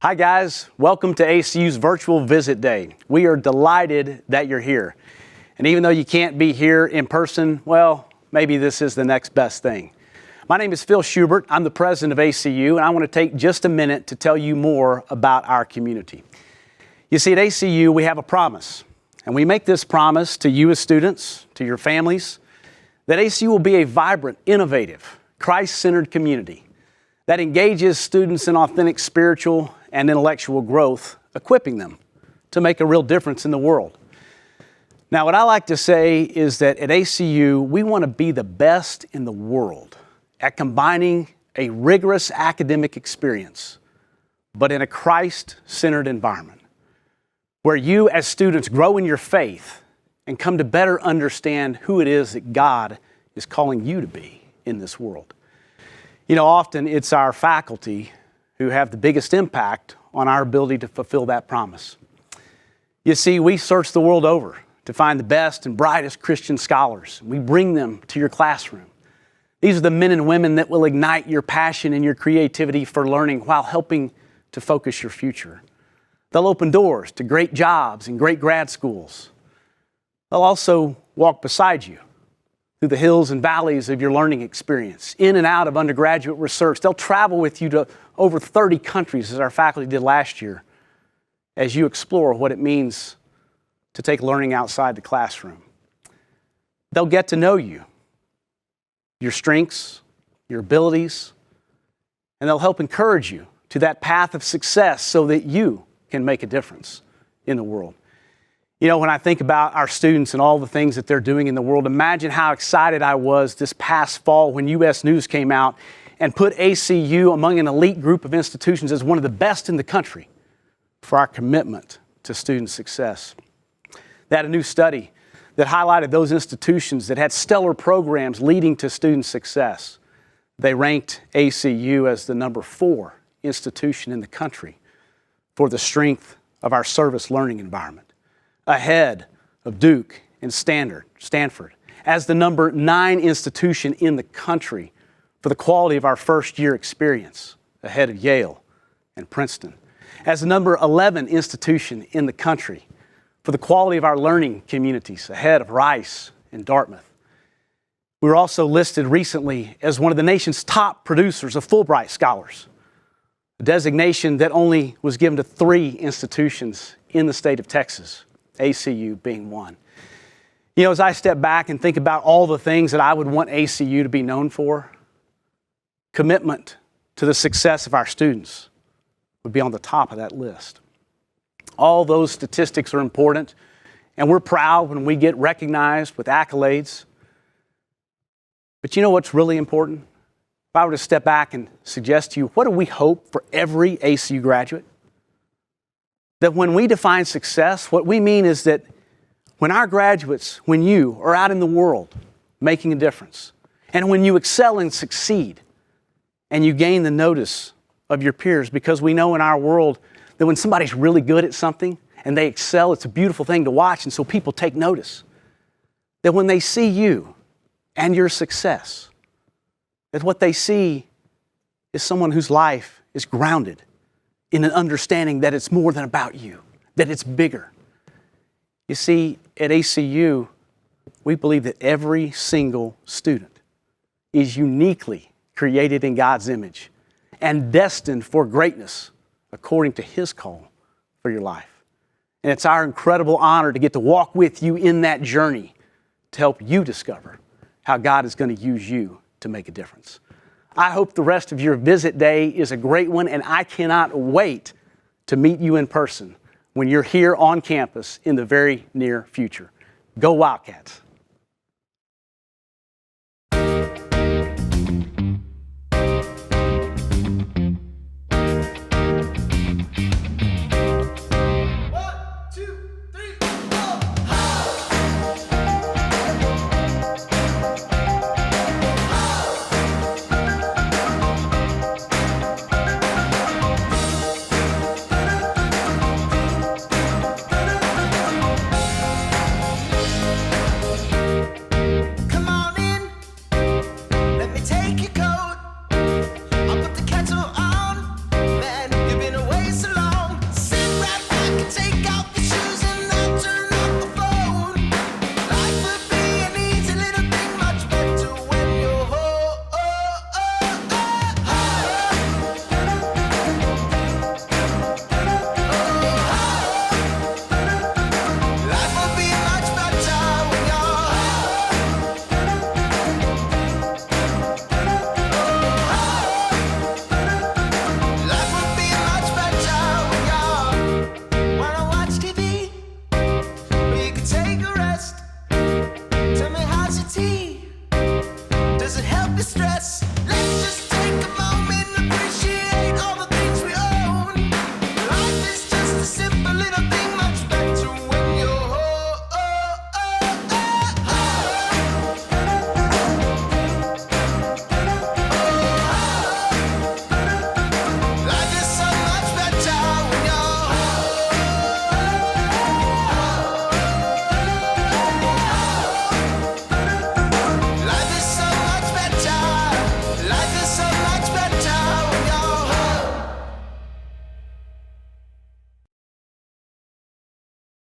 Hi guys, welcome to ACU's Virtual Visit Day. We are delighted that you're here. And even though you can't be here in person, well, maybe this is the next best thing. My name is Phil Schubert. I'm the president of ACU, and I want to take just a minute to tell you more about our community. You see, at ACU, we have a promise, and we make this promise to you as students, to your families, that ACU will be a vibrant, innovative, Christ-centered community that engages students in authentic spiritual and intellectual growth, equipping them to make a real difference in the world. Now, what I like to say is that at ACU, we want to be the best in the world at combining a rigorous academic experience, but in a Christ-centered environment, where you as students grow in your faith and come to better understand who it is that God is calling you to be in this world. You know, often it's our faculty who have the biggest impact on our ability to fulfill that promise. You see, we search the world over to find the best and brightest Christian scholars. We bring them to your classroom. These are the men and women that will ignite your passion and your creativity for learning while helping to focus your future. They'll open doors to great jobs and great grad schools. They'll also walk beside you through the hills and valleys of your learning experience, in and out of undergraduate research. They'll travel with you to over 30 countries, as our faculty did last year, as you explore what it means to take learning outside the classroom. They'll get to know you, your strengths, your abilities, and they'll help encourage you to that path of success so that you can make a difference in the world. You know, when I think about our students and all the things that they're doing in the world, imagine how excited I was this past fall when U.S. News came out and put ACU among an elite group of institutions as one of the best in the country for our commitment to student success. They had a new study that highlighted those institutions that had stellar programs leading to student success. They ranked ACU as the number 4 institution in the country for the strength of our service learning environment, ahead of Duke and Stanford, as the number 9 institution in the country for the quality of our first-year experience, ahead of Yale and Princeton, as the number 11 institution in the country for the quality of our learning communities, ahead of Rice and Dartmouth. We were also listed recently as one of the nation's top producers of Fulbright scholars, a designation that only was given to 3 institutions in the state of Texas, ACU being one. You know, as I step back and think about all the things that I would want ACU to be known for, commitment to the success of our students would be on the top of that list. All those statistics are important, and we're proud when we get recognized with accolades. But you know what's really important? If I were to step back and suggest to you, what do we hope for every ACU graduate? That when we define success, what we mean is that when our graduates, when you are out in the world making a difference, and when you excel and succeed, and you gain the notice of your peers, because we know in our world that when somebody's really good at something and they excel, it's a beautiful thing to watch, and so people take notice. That when they see you and your success, that what they see is someone whose life is grounded in an understanding that it's more than about you, that it's bigger. You see, at ACU, we believe that every single student is uniquely created in God's image and destined for greatness according to His call for your life. And it's our incredible honor to get to walk with you in that journey to help you discover how God is going to use you to make a difference. I hope the rest of your visit day is a great one, and I cannot wait to meet you in person when you're here on campus in the very near future. Go Wildcats! of distress. Let's just take a moment and appreciate all the things we own. Life is just a simple little thing, much better when you're home. Life is so much better when you're Life is so much better. Life is so much better when you're home.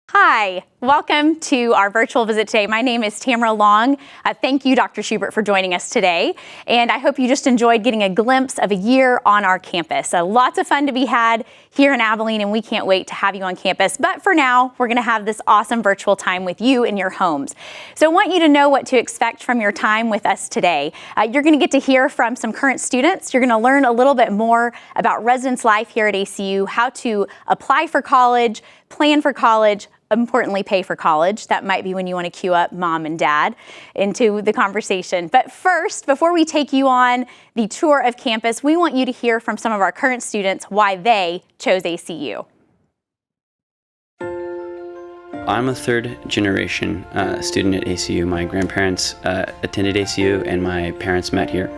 Hi, welcome to our virtual visit today. My name is Tamara Long. Thank you, Dr. Schubert, for joining us today. And I hope you just enjoyed getting a glimpse of a year on our campus. Lots of fun to be had here in Abilene, and we can't wait to have you on campus. But for now, we're going to have this awesome virtual time with you in your homes. So I want you to know what to expect from your time with us today. You're going to get to hear from some current students. You're going to learn a little bit more about residence life here at ACU, how to apply for college, plan for college, importantly, pay for college. That might be when you want to queue up mom and dad into the conversation. But first, before we take you on the tour of campus, we want you to hear from some of our current students why they chose ACU. I'm a third generation student at ACU. My grandparents attended ACU and my parents met here.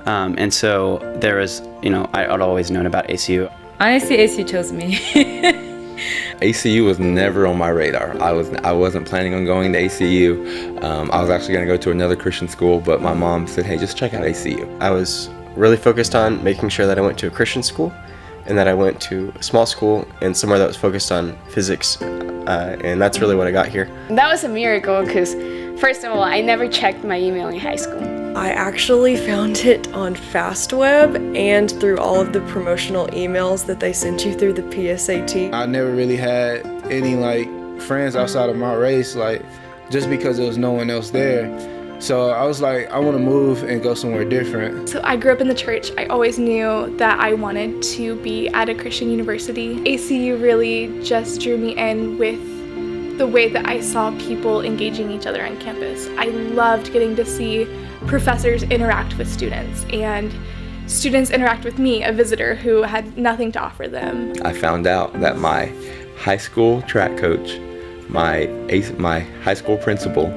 And so there was, I'd always known about ACU. Honestly, ACU chose me. ACU was never on my radar. I wasn't planning on going to ACU. I was actually going to go to another Christian school, but my mom said, hey, just check out ACU. I was really focused on making sure that I went to a Christian school and that I went to a small school and somewhere that was focused on physics, and that's really what I got here. That was a miracle because, first of all, I never checked my email in high school. I actually found it on FastWeb and through all of the promotional emails that they sent you through the PSAT. I never really had any friends outside of my race, just because there was no one else there. So I was like, I want to move and go somewhere different. So I grew up in the church. I always knew that I wanted to be at a Christian university. ACU really just drew me in with the way that I saw people engaging each other on campus. I loved getting to see professors interact with students and students interact with me, a visitor who had nothing to offer them. I found out that my high school track coach, my high school principal,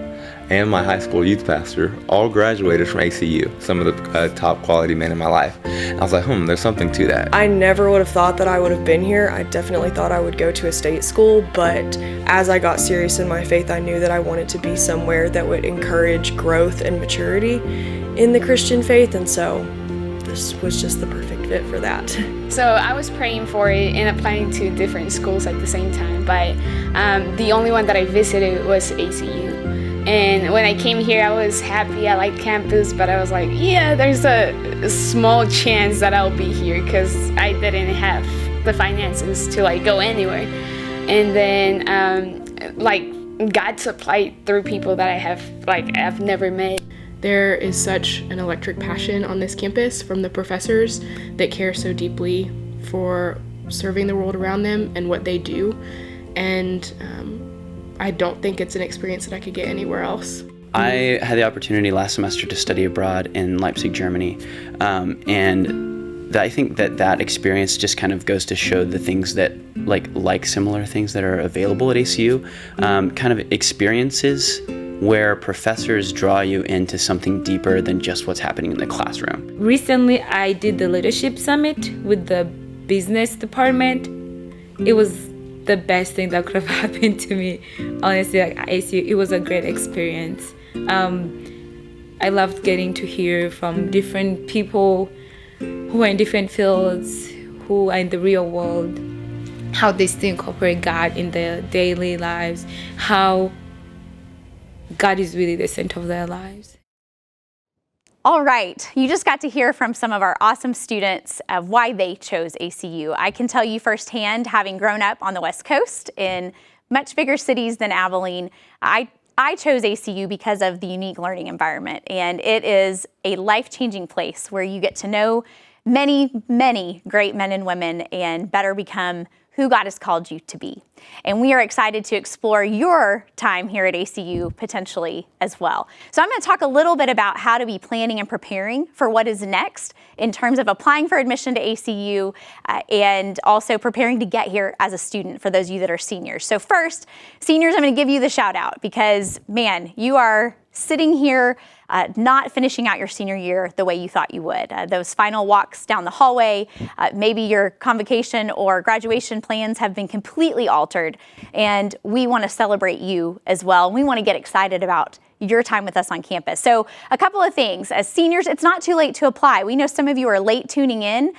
and my high school youth pastor all graduated from ACU, some of the top quality men in my life. And I was like, there's something to that. I never would have thought that I would have been here. I definitely thought I would go to a state school, but as I got serious in my faith, I knew that I wanted to be somewhere that would encourage growth and maturity in the Christian faith, and so this was just the perfect fit for that. So I was praying for it and applying to different schools at the same time, but the only one that I visited was ACU. And when I came here, I was happy. I liked campus, but I was like, yeah, there's a small chance that I'll be here because I didn't have the finances to go anywhere. And then God supplied through people that I have I've never met. There is such an electric passion on this campus from the professors that care so deeply for serving the world around them and what they do. And I don't think it's an experience that I could get anywhere else. I had the opportunity last semester to study abroad in Leipzig, Germany, and I think that experience just kind of goes to show the things that, like similar things that are available at ACU, kind of experiences where professors draw you into something deeper than just what's happening in the classroom. Recently, I did the leadership summit with the business department. It was the best thing that could have happened to me. Honestly, ACU, it was a great experience. I loved getting to hear from different people who are in different fields, who are in the real world, how they still incorporate God in their daily lives, how God is really the center of their lives. All right, you just got to hear from some of our awesome students of why they chose ACU. I can tell you firsthand, having grown up on the West Coast in much bigger cities than Abilene, I chose ACU because of the unique learning environment, and it is a life-changing place where you get to know many, many great men and women and better become who God has called you to be. And we are excited to explore your time here at ACU potentially as well. So I'm going to talk a little bit about how to be planning and preparing for what is next in terms of applying for admission to ACU and also preparing to get here as a student for those of you that are seniors. So first, seniors, I'm going to give you the shout out because, man, you are sitting here not finishing out your senior year the way you thought you would. Those final walks down the hallway, maybe your convocation or graduation plans have been completely altered, and we want to celebrate you as well. We want to get excited about your time with us on campus. So a couple of things. As seniors, it's not too late to apply. We know some of you are late tuning in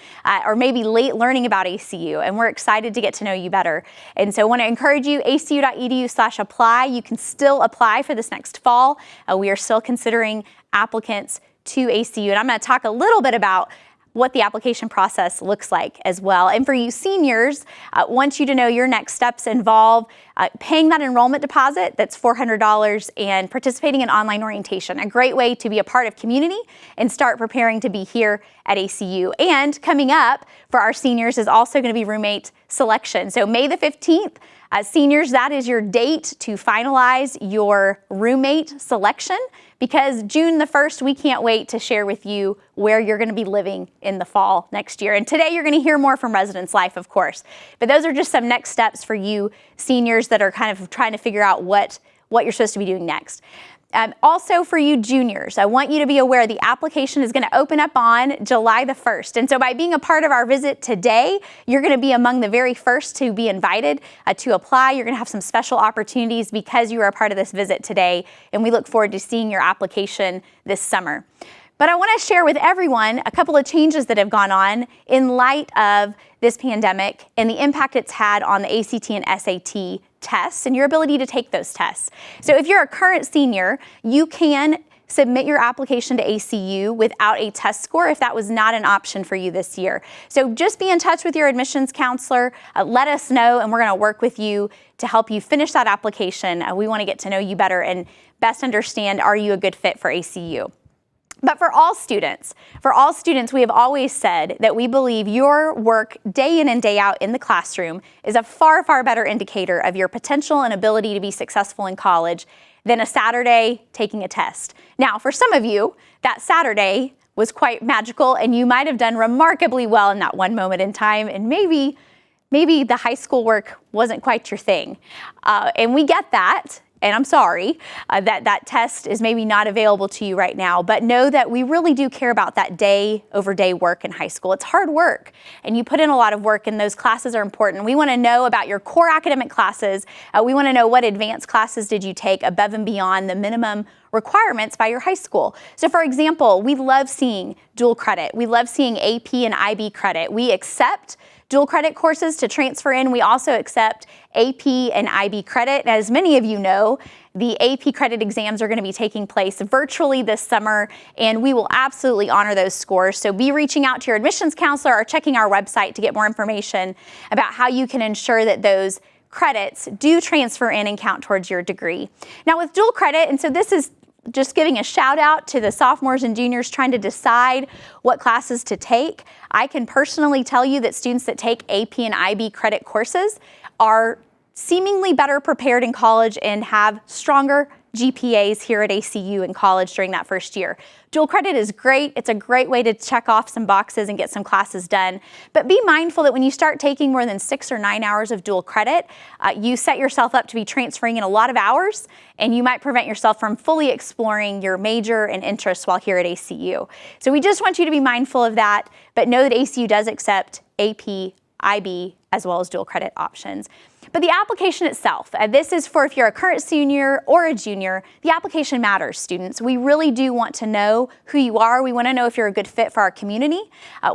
or maybe late learning about ACU, and we're excited to get to know you better. And so I want to encourage you, acu.edu/apply. You can still apply for this next fall. We are still considering applicants to ACU, and I'm going to talk a little bit about what the application process looks like as well. And for you seniors, want you to know your next steps involve paying that enrollment deposit, that's $400, and participating in online orientation, a great way to be a part of community and start preparing to be here at ACU. And coming up for our seniors is also going to be roommate selection. So May the 15th, seniors, that is your date to finalize your roommate selection, because June the 1st, we can't wait to share with you where you're going to be living in the fall next year. And today you're going to hear more from Residence Life, of course. But those are just some next steps for you seniors that are kind of trying to figure out what you're supposed to be doing next. Also for you juniors, I want you to be aware the application is going to open up on July the 1st. And so by being a part of our visit today, you're going to be among the very first to be invited to apply. You're going to have some special opportunities because you are a part of this visit today. And we look forward to seeing your application this summer. But I want to share with everyone a couple of changes that have gone on in light of this pandemic and the impact it's had on the ACT and SAT tests and your ability to take those tests. So if you're a current senior, you can submit your application to ACU without a test score if that was not an option for you this year. So just be in touch with your admissions counselor, let us know, and we're going to work with you to help you finish that application. We want to get to know you better and best understand, are you a good fit for ACU? But for all students, we have always said that we believe your work day in and day out in the classroom is a far, far better indicator of your potential and ability to be successful in college than a Saturday taking a test. Now, for some of you, that Saturday was quite magical and you might have done remarkably well in that one moment in time, and maybe the high school work wasn't quite your thing. And we get that. And I'm sorry that test is maybe not available to you right now, but know that we really do care about that day over day work in high school. It's hard work, and you put in a lot of work, and those classes are important. We want to know about your core academic classes. We want to know what advanced classes did you take above and beyond the minimum requirements by your high school. So for example, we love seeing dual credit. We love seeing AP and IB credit. We accept dual credit courses to transfer in. We also accept AP and IB credit. As many of you know, the AP credit exams are going to be taking place virtually this summer, and we will absolutely honor those scores. So be reaching out to your admissions counselor or checking our website to get more information about how you can ensure that those credits do transfer in and count towards your degree. Now with dual credit, and so this is just giving a shout out to the sophomores and juniors trying to decide what classes to take. I can personally tell you that students that take AP and IB credit courses are seemingly better prepared in college and have stronger GPAs here at ACU in college during that first year. Dual credit is great. It's a great way to check off some boxes and get some classes done. But be mindful that when you start taking more than 6 or 9 hours of dual credit, you set yourself up to be transferring in a lot of hours, and you might prevent yourself from fully exploring your major and interests while here at ACU. So we just want you to be mindful of that, but know that ACU does accept AP, IB, as well as dual credit options. But the application itself, this is for if you're a current senior or a junior, the application matters, students. We really do want to know who you are. We want to know if you're a good fit for our community.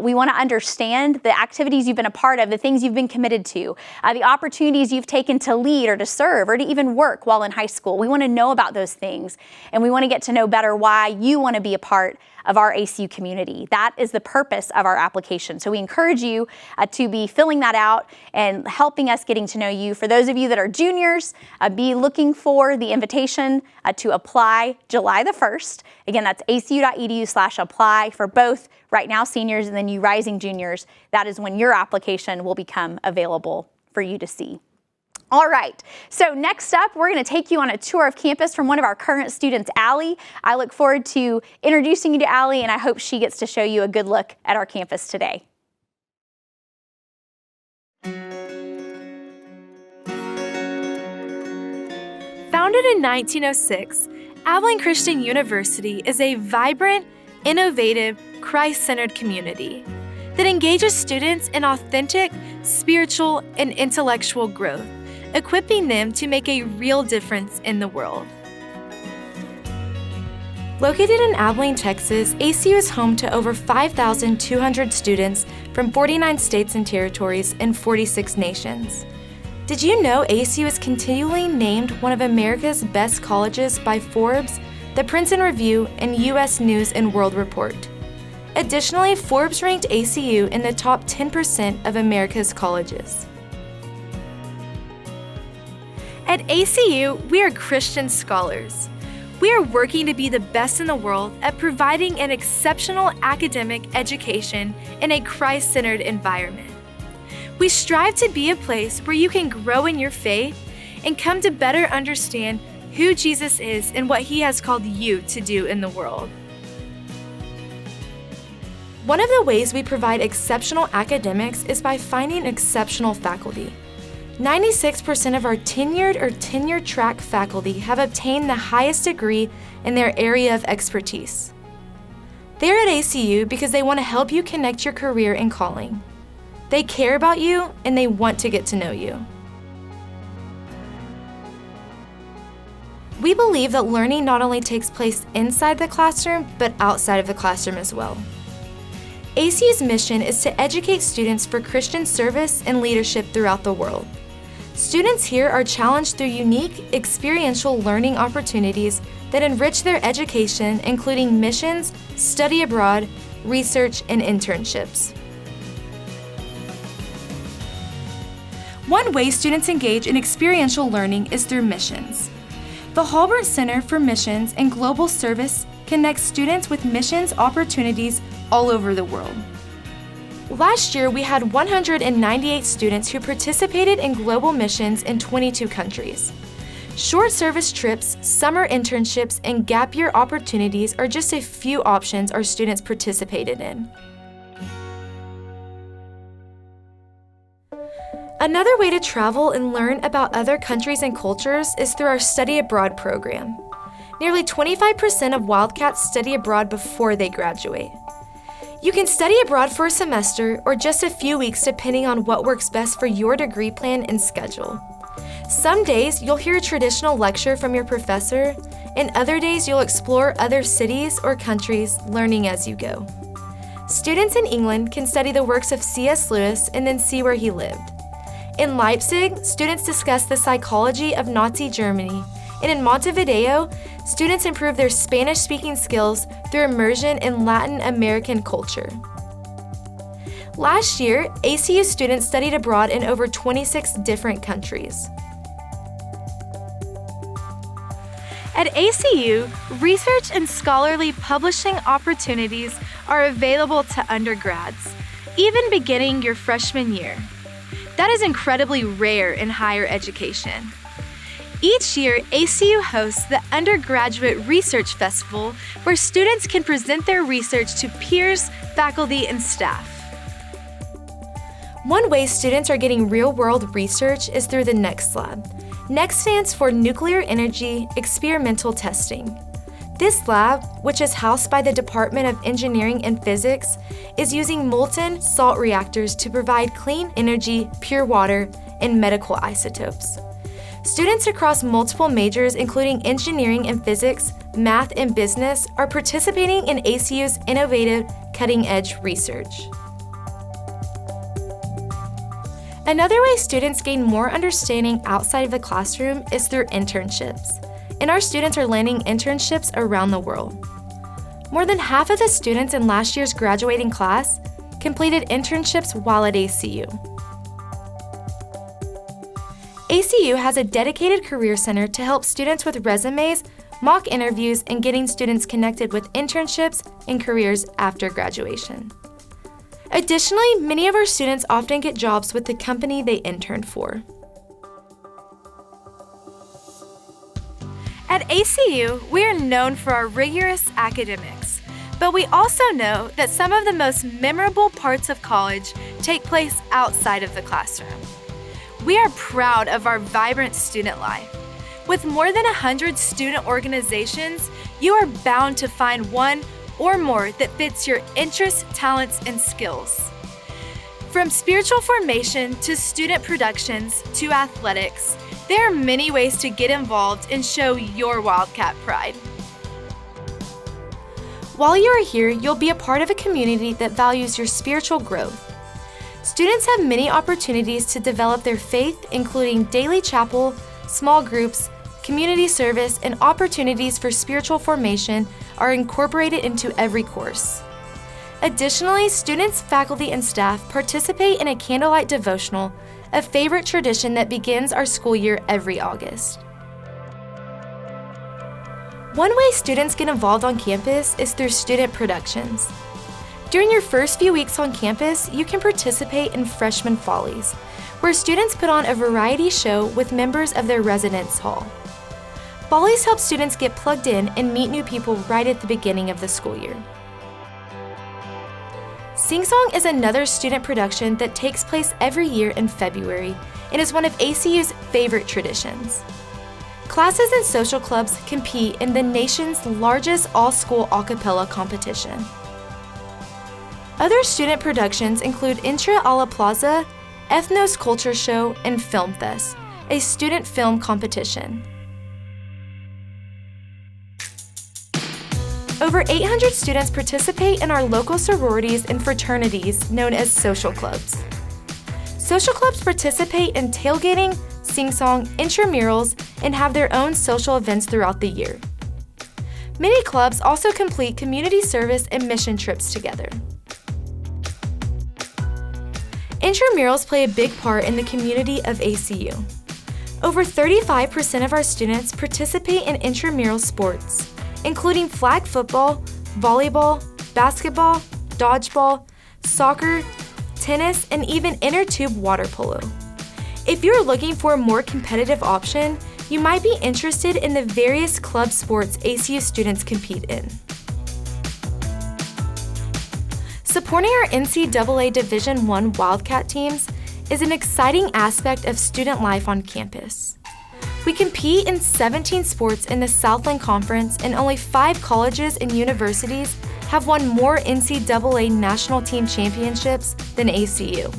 We want to understand the activities you've been a part of, the things you've been committed to, the opportunities you've taken to lead or to serve or to even work while in high school. We want to know about those things, and we want to get to know better why you want to be a part of our ACU community. That is the purpose of our application. So we encourage you to be filling that out and helping us getting to know you. For those of you that are juniors, be looking for the invitation to apply July the 1st. Again, that's acu.edu/apply for both right now seniors and then you rising juniors. That is when your application will become available for you to see. All right, so next up, we're going to take you on a tour of campus from one of our current students, Allie. I look forward to introducing you to Allie, and I hope she gets to show you a good look at our campus today. Founded in 1906, Abilene Christian University is a vibrant, innovative, Christ-centered community that engages students in authentic, spiritual, and intellectual growth, equipping them to make a real difference in the world. Located in Abilene, Texas, ACU is home to over 5,200 students from 49 states and territories in 46 nations. Did you know ACU is continually named one of America's best colleges by Forbes, the Princeton Review, and U.S. News and World Report? Additionally, Forbes ranked ACU in the top 10% of America's colleges. At ACU, we are Christian scholars. We are working to be the best in the world at providing an exceptional academic education in a Christ-centered environment. We strive to be a place where you can grow in your faith and come to better understand who Jesus is and what He has called you to do in the world. One of the ways we provide exceptional academics is by finding exceptional faculty. 96% of our tenured or tenure-track faculty have obtained the highest degree in their area of expertise. They're at ACU because they want to help you connect your career and calling. They care about you and they want to get to know you. We believe that learning not only takes place inside the classroom, but outside of the classroom as well. ACU's mission is to educate students for Christian service and leadership throughout the world. Students here are challenged through unique, experiential learning opportunities that enrich their education, including missions, study abroad, research, and internships. One way students engage in experiential learning is through missions. The Halbert Center for Missions and Global Service connects students with missions opportunities all over the world. Last year, we had 198 students who participated in global missions in 22 countries. Short service trips, summer internships, and gap year opportunities are just a few options our students participated in. Another way to travel and learn about other countries and cultures is through our Study Abroad program. Nearly 25% of Wildcats study abroad before they graduate. You can study abroad for a semester or just a few weeks depending on what works best for your degree plan and schedule. Some days you'll hear a traditional lecture from your professor, and other days you'll explore other cities or countries, learning as you go. Students in England can study the works of C.S. Lewis and then see where he lived. In Leipzig, students discuss the psychology of Nazi Germany, and in Montevideo, students improve their Spanish-speaking skills through immersion in Latin American culture. Last year, ACU students studied abroad in over 26 different countries. At ACU, research and scholarly publishing opportunities are available to undergrads, even beginning your freshman year. That is incredibly rare in higher education. Each year, ACU hosts the Undergraduate Research Festival, where students can present their research to peers, faculty, and staff. One way students are getting real-world research is through the NEXT Lab. NEXT stands for Nuclear Energy Experimental Testing. This lab, which is housed by the Department of Engineering and Physics, is using molten salt reactors to provide clean energy, pure water, and medical isotopes. Students across multiple majors, including engineering and physics, math, and business, are participating in ACU's innovative, cutting-edge research. Another way students gain more understanding outside of the classroom is through internships, and our students are landing internships around the world. More than half of the students in last year's graduating class completed internships while at ACU. ACU has a dedicated career center to help students with resumes, mock interviews, and getting students connected with internships and careers after graduation. Additionally, many of our students often get jobs with the company they interned for. At ACU, we are known for our rigorous academics, but we also know that some of the most memorable parts of college take place outside of the classroom. We are proud of our vibrant student life. With more than 100 student organizations, you are bound to find one or more that fits your interests, talents, and skills. From spiritual formation to student productions to athletics, there are many ways to get involved and show your Wildcat pride. While you are here, you'll be a part of a community that values your spiritual growth. Students have many opportunities to develop their faith, including daily chapel, small groups, community service, and opportunities for spiritual formation are incorporated into every course. Additionally, students, faculty, and staff participate in a candlelight devotional, a favorite tradition that begins our school year every August. One way students get involved on campus is through student productions. During your first few weeks on campus, you can participate in Freshman Follies, where students put on a variety show with members of their residence hall. Follies help students get plugged in and meet new people right at the beginning of the school year. Sing Song is another student production that takes place every year in February and is one of ACU's favorite traditions. Classes and social clubs compete in the nation's largest all-school a cappella competition. Other student productions include Intra Ala Plaza, Ethnos Culture Show, and Film Fest, a student film competition. Over 800 students participate in our local sororities and fraternities known as social clubs. Social clubs participate in tailgating, sing-song, intramurals, and have their own social events throughout the year. Many clubs also complete community service and mission trips together. Intramurals play a big part in the community of ACU. Over 35% of our students participate in intramural sports, including flag football, volleyball, basketball, dodgeball, soccer, tennis, and even inner tube water polo. If you're looking for a more competitive option, you might be interested in the various club sports ACU students compete in. Supporting our NCAA Division I Wildcat teams is an exciting aspect of student life on campus. We compete in 17 sports in the Southland Conference, and only 5 colleges and universities have won more NCAA national team championships than ACU.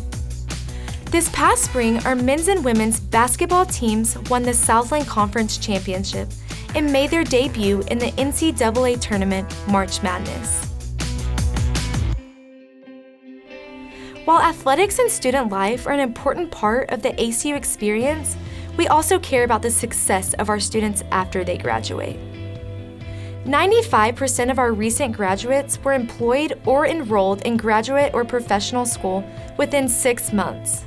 This past spring, our men's and women's basketball teams won the Southland Conference Championship and made their debut in the NCAA tournament, March Madness. While athletics and student life are an important part of the ACU experience, we also care about the success of our students after they graduate. 95% of our recent graduates were employed or enrolled in graduate or professional school within 6 months.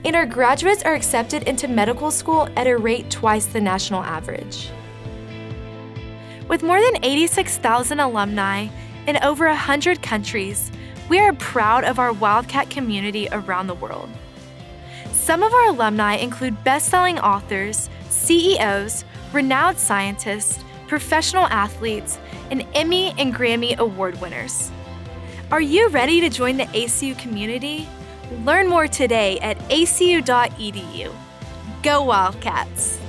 And our graduates are accepted into medical school at a rate twice the national average. With more than 86,000 alumni in over 100 countries, we are proud of our Wildcat community around the world. Some of our alumni include best-selling authors, CEOs, renowned scientists, professional athletes, and Emmy and Grammy Award winners. Are you ready to join the ACU community? Learn more today at acu.edu. Go Wildcats!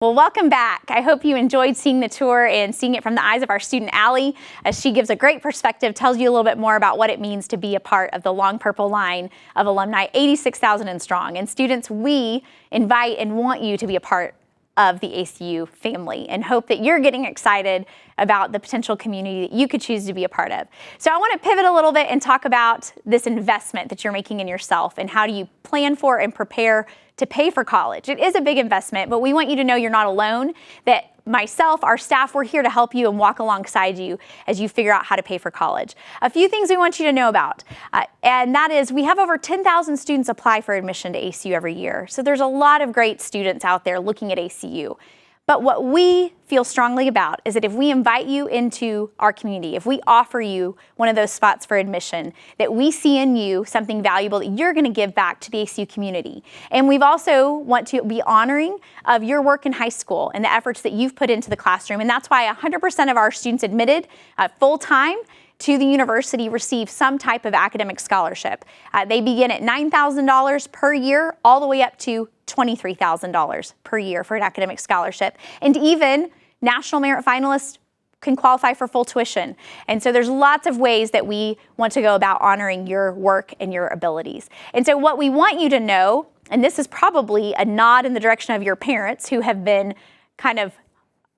Well, welcome back. I hope you enjoyed seeing the tour and seeing it from the eyes of our student, Allie, as she gives a great perspective, tells you a little bit more about what it means to be a part of the long purple line of alumni, 86,000 and strong. And students, we invite and want you to be a part of the ACU family and hope that you're getting excited about the potential community that you could choose to be a part of. So I want to pivot a little bit and talk about this investment that you're making in yourself and how do you plan for and prepare to pay for college. It is a big investment, but we want you to know you're not alone, that myself, our staff, we're here to help you and walk alongside you as you figure out how to pay for college. A few things we want you to know about, and that is we have over 10,000 students apply for admission to ACU every year. So there's a lot of great students out there looking at ACU. But what we feel strongly about is that if we invite you into our community, if we offer you one of those spots for admission, that we see in you something valuable that you're going to give back to the ACU community. And we've also want to be honoring of your work in high school and the efforts that you've put into the classroom. And that's why 100% of our students admitted full-time to the university receive some type of academic scholarship. They begin at $9,000 per year all the way up to $23,000 per year for an academic scholarship. And even national merit finalists can qualify for full tuition. And so there's lots of ways that we want to go about honoring your work and your abilities. And so what we want you to know, and this is probably a nod in the direction of your parents who have been kind of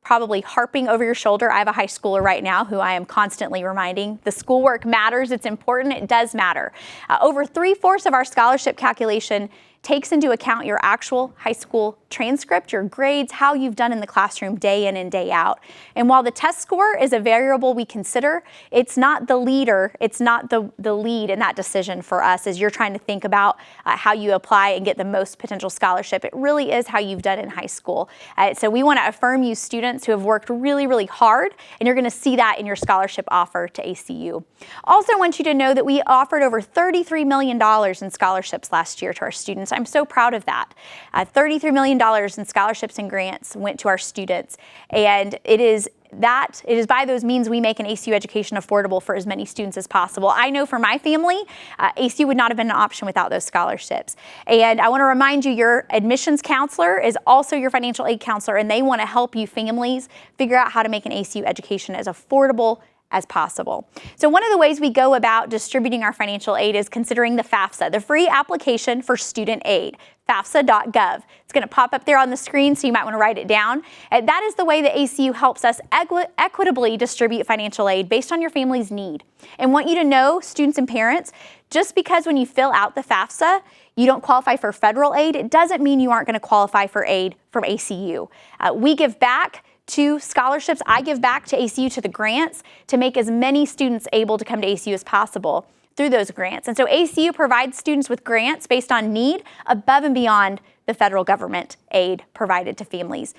probably harping over your shoulder. I have a high schooler right now who I am constantly reminding the schoolwork matters. It's important. It does matter. Over 3/4 of our scholarship calculation takes into account your actual high school transcript, your grades, how you've done in the classroom day in and day out. And while the test score is a variable we consider, it's not the leader, it's not the lead in that decision for us as you're trying to think about how you apply and get the most potential scholarship. It really is how you've done in high school. So we want to affirm you students who have worked really, really hard, and you're going to see that in your scholarship offer to ACU. Also want you to know that we offered over $33 million in scholarships last year to our students. I'm so proud of that. $33 million in scholarships and grants went to our students, and it is by those means we make an ACU education affordable for as many students as possible. I know for my family, ACU would not have been an option without those scholarships. And I want to remind you, your admissions counselor is also your financial aid counselor, and they want to help you families figure out how to make an ACU education as affordable as possible. So one of the ways we go about distributing our financial aid is considering the FAFSA, the free application for student aid, FAFSA.gov. It's going to pop up there on the screen, so you might want to write it down. That is the way that ACU helps us equitably distribute financial aid based on your family's need. And want you to know, students and parents, just because when you fill out the FAFSA, you don't qualify for federal aid, it doesn't mean you aren't going to qualify for aid from ACU. We give back to scholarships. I give back to ACU to the grants to make as many students able to come to ACU as possible through those grants. And so ACU provides students with grants based on need above and beyond the federal government aid provided to families.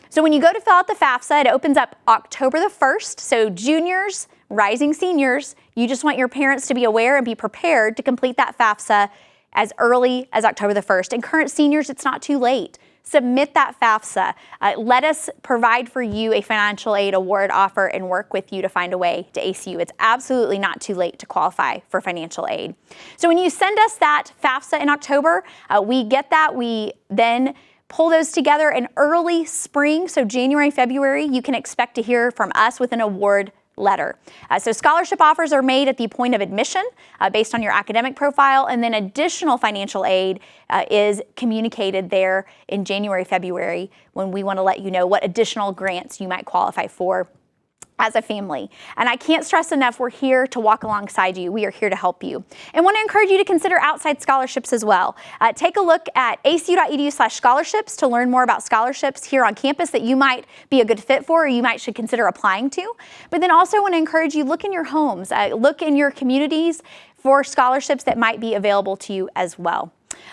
So when you go to fill out the FAFSA, it opens up October the 1st. So juniors, rising seniors, you just want your parents to be aware and be prepared to complete that FAFSA as early as October the 1st. And current seniors, it's not too late. Submit that FAFSA. Let us provide for you a financial aid award offer and work with you to find a way to ACU. It's absolutely not too late to qualify for financial aid. So when you send us that FAFSA in October, we get that. We then pull those together in early spring, so January, February, you can expect to hear from us with an award letter. So scholarship offers are made at the point of admission based on your academic profile, and then additional financial aid is communicated there in January, February, when we want to let you know what additional grants you might qualify for as a family. And I can't stress enough, we're here to walk alongside you. We are here to help you. And want to encourage you to consider outside scholarships as well. Take a look at acu.edu/scholarships to learn more about scholarships here on campus that you might be a good fit for or you should consider applying to. But then also want to encourage you, look in your homes, look in your communities for scholarships that might be available to you as well.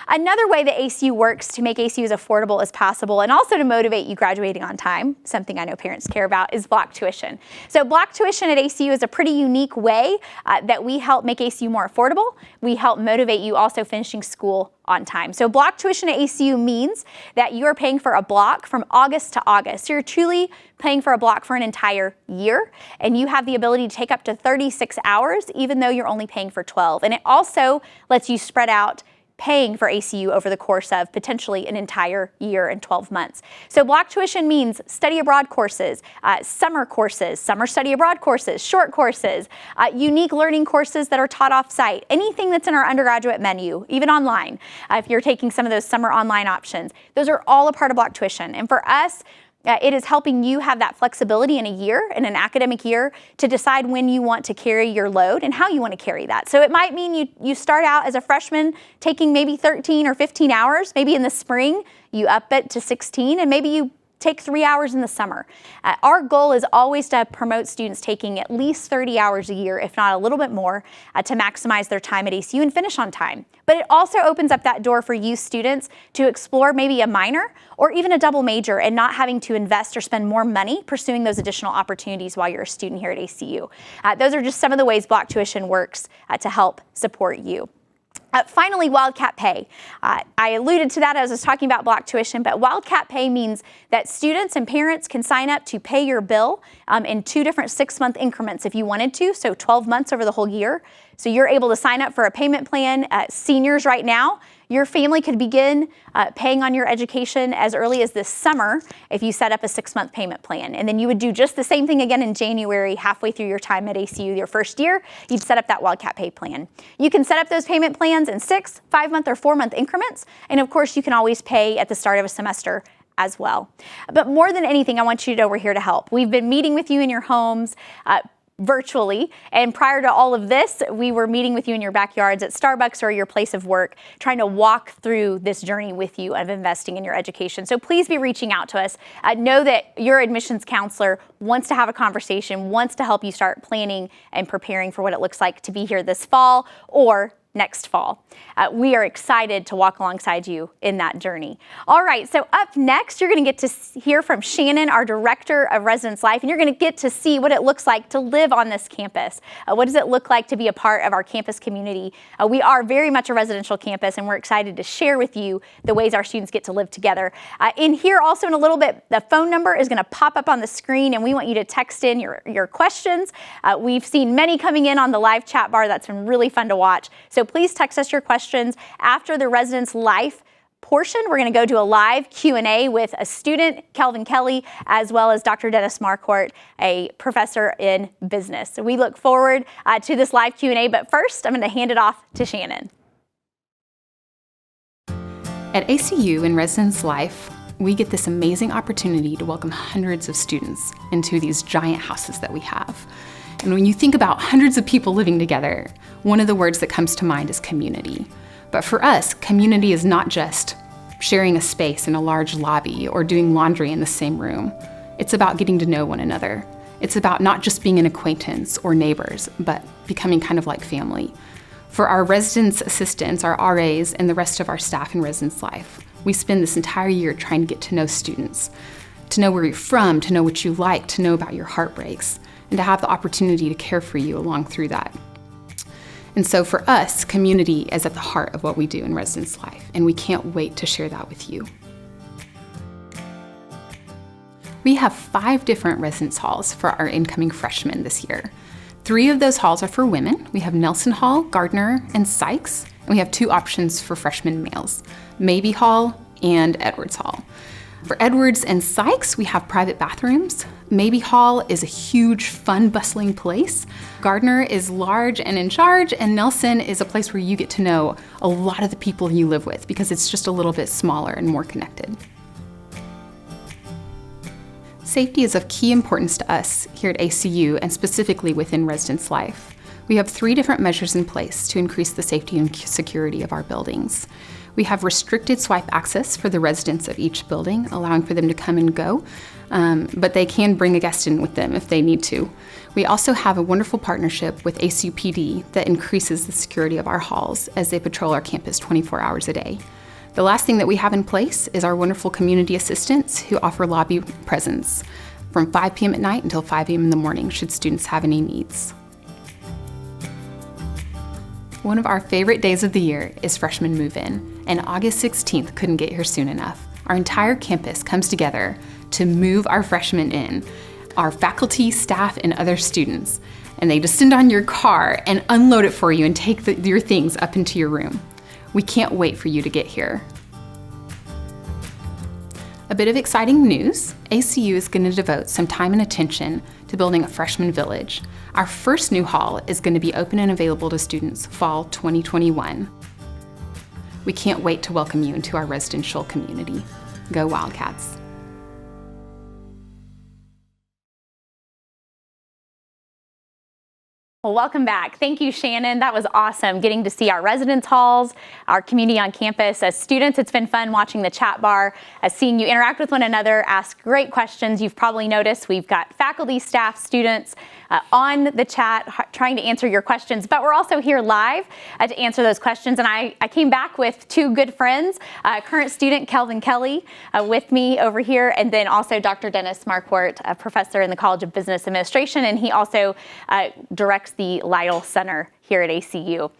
Another way that ACU works to make ACU as affordable as possible and also to motivate you graduating on time, something I know parents care about, is block tuition. So block tuition at ACU is a pretty unique way that we help make ACU more affordable. We help motivate you also finishing school on time. So block tuition at ACU means that you are paying for a block from August to August. So you're truly paying for a block for an entire year, and you have the ability to take up to 36 hours, even though you're only paying for 12. And it also lets you spread out paying for ACU over the course of potentially an entire year and 12 months. So block tuition means study abroad courses, summer study abroad courses, short courses, unique learning courses that are taught off-site, anything that's in our undergraduate menu, even online, if you're taking some of those summer online options. Those are all a part of block tuition. And for us, it is helping you have that flexibility in an academic year, to decide when you want to carry your load and how you want to carry that. So it might mean you start out as a freshman taking maybe 13 or 15 hours. Maybe in the spring you up it to 16, and maybe you Take 3 hours in the summer. Our goal is always to promote students taking at least 30 hours a year, if not a little bit more, to maximize their time at ACU and finish on time. But it also opens up that door for you students to explore maybe a minor or even a double major and not having to invest or spend more money pursuing those additional opportunities while you're a student here at ACU. Those are just some of the ways block tuition works to help support you. Finally, Wildcat Pay. I alluded to that as I was talking about block tuition, but Wildcat Pay means that students and parents can sign up to pay your bill in 2 different 6-month increments if you wanted to, so 12 months over the whole year. So you're able to sign up for a payment plan. Seniors right now, your family could begin paying on your education as early as this summer if you set up a 6-month payment plan. And then you would do just the same thing again in January, halfway through your time at ACU, your first year, you'd set up that Wildcat Pay plan. You can set up those payment plans in 6, 5-month, or 4-month increments. And of course, you can always pay at the start of a semester as well. But more than anything, I want you to know we're here to help. We've been meeting with you in your homes, virtually. And prior to all of this, we were meeting with you in your backyards at Starbucks or your place of work, trying to walk through this journey with you of investing in your education. So please be reaching out to us. Know that your admissions counselor wants to have a conversation, wants to help you start planning and preparing for what it looks like to be here this fall or next fall. We are excited to walk alongside you in that journey. All right, so up next, you're going to get to hear from Shannon, our Director of Residence Life, and you're going to get to see what it looks like to live on this campus. What does it look like to be a part of our campus community? We are very much a residential campus, and we're excited to share with you the ways our students get to live together. In here, also in a little bit, the phone number is going to pop up on the screen, and we want you to text in your questions. We've seen many coming in on the live chat bar. That's been really fun to watch. So please text us your questions. After the Residence Life portion, we're going to go to a live Q&A with a student, Kelvin Kelly, as well as Dr. Dennis Marquardt, a professor in business. So we look forward to this live Q&A, but first I'm going to hand it off to Shannon. At ACU in Residence Life, we get this amazing opportunity to welcome hundreds of students into these giant houses that we have. And when you think about hundreds of people living together, one of the words that comes to mind is community. But for us, community is not just sharing a space in a large lobby or doing laundry in the same room. It's about getting to know one another. It's about not just being an acquaintance or neighbors, but becoming kind of like family. For our residence assistants, our RAs, and the rest of our staff in Residence Life, we spend this entire year trying to get to know students, to know where you're from, to know what you like, to know about your heartbreaks, and to have the opportunity to care for you along through that. And so for us, community is at the heart of what we do in Residence Life, and we can't wait to share that with you. We have 5 different residence halls for our incoming freshmen this year. 3 of those halls are for women. We have Nelson Hall, Gardner, and Sykes, and we have 2 options for freshman males, Mabee Hall and Edwards Hall. For Edwards and Sykes, we have private bathrooms. Mabee Hall is a huge, fun, bustling place. Gardner is large and in charge, and Nelson is a place where you get to know a lot of the people you live with because it's just a little bit smaller and more connected. Safety is of key importance to us here at ACU and specifically within Residence Life. We have 3 different measures in place to increase the safety and security of our buildings. We have restricted swipe access for the residents of each building, allowing for them to come and go, but they can bring a guest in with them if they need to. We also have a wonderful partnership with ACU PD that increases the security of our halls as they patrol our campus 24 hours a day. The last thing that we have in place is our wonderful community assistants who offer lobby presence from 5 p.m. at night until 5 a.m. in the morning should students have any needs. One of our favorite days of the year is freshman move-in, and August 16th couldn't get here soon enough. Our entire campus comes together to move our freshmen in, our faculty, staff, and other students, and they descend on your car and unload it for you and take your things up into your room. We can't wait for you to get here. A bit of exciting news, ACU is going to devote some time and attention to building a freshman village. Our first new hall is going to be open and available to students fall 2021. We can't wait to welcome you into our residential community. Go Wildcats! Well, welcome back. Thank you, Shannon. That was awesome, getting to see our residence halls, our community on campus. As students, it's been fun watching the chat bar, seeing you interact with one another, ask great questions. You've probably noticed we've got faculty, staff, students on the chat trying to answer your questions, but we're also here live to answer those questions. And I came back with two good friends, current student Kelvin Kelly with me over here, and then also Dr. Dennis Marquardt, a professor in the College of Business Administration, and he also directs the Lytle Center here at ACU.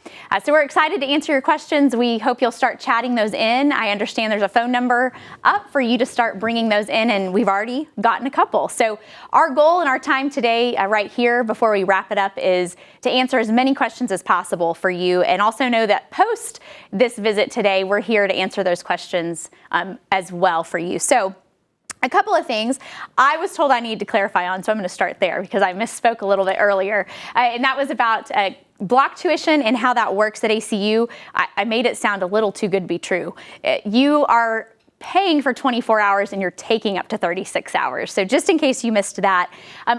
So we're excited to answer your questions. We hope you'll start chatting those in. I understand there's a phone number up for you to start bringing those in, and we've already gotten a couple. So our goal and our time today right here before we wrap it up is to answer as many questions as possible for you, and also know that post this visit today, we're here to answer those questions as well for you. So a couple of things I was told I needed to clarify on, so I'm going to start there because I misspoke a little bit earlier, and that was about block tuition and how that works at ACU. I made it sound a little too good to be true. You are paying for 24 hours and you're taking up to 36 hours. So just in case you missed that.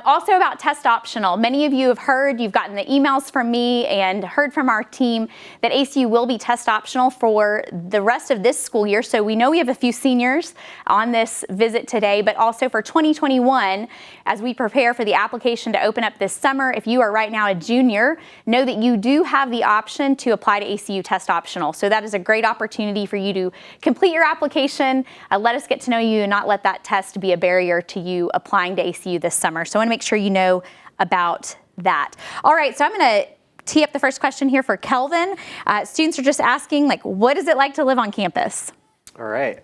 Also about test optional, many of you have heard, you've gotten the emails from me and heard from our team that ACU will be test optional for the rest of this school year. So we know we have a few seniors on this visit today, but also for 2021, as we prepare for the application to open up this summer, if you are right now a junior, know that you do have the option to apply to ACU test optional. So that is a great opportunity for you to complete your application. Let us get to know you and not let that test be a barrier to you applying to ACU this summer. So I want to make sure you know about that. All right, so I'm going to tee up the first question here for Kelvin. Students are just asking, what is it like to live on campus? All right,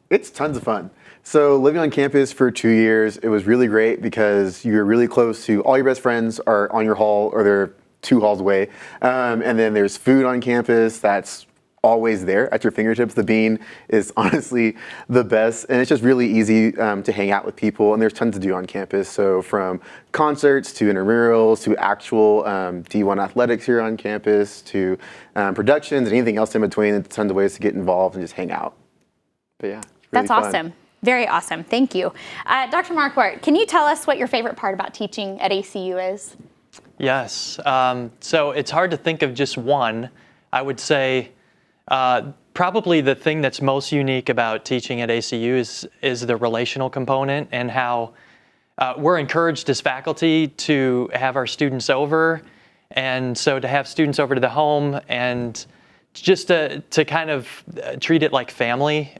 it's tons of fun. So living on campus for 2 years, it was really great because you're really close to all your best friends are on your hall or they're 2 halls away. And then there's food on campus that's always there at your fingertips. The bean is honestly the best, and it's just really easy to hang out with people, and there's tons to do on campus. So from concerts to intramurals to actual D1 athletics here on campus to productions and anything else in between, there's tons of ways to get involved and just hang out. But yeah, it's really That's awesome. Very awesome. Thank you. Dr. Marquardt, can you tell us what your favorite part about teaching at ACU is? Yes. So it's hard to think of just one. I would say probably the thing that's most unique about teaching at ACU is the relational component and how we're encouraged as faculty to have our students over. And so to have students over to the home and just to kind of treat it like family.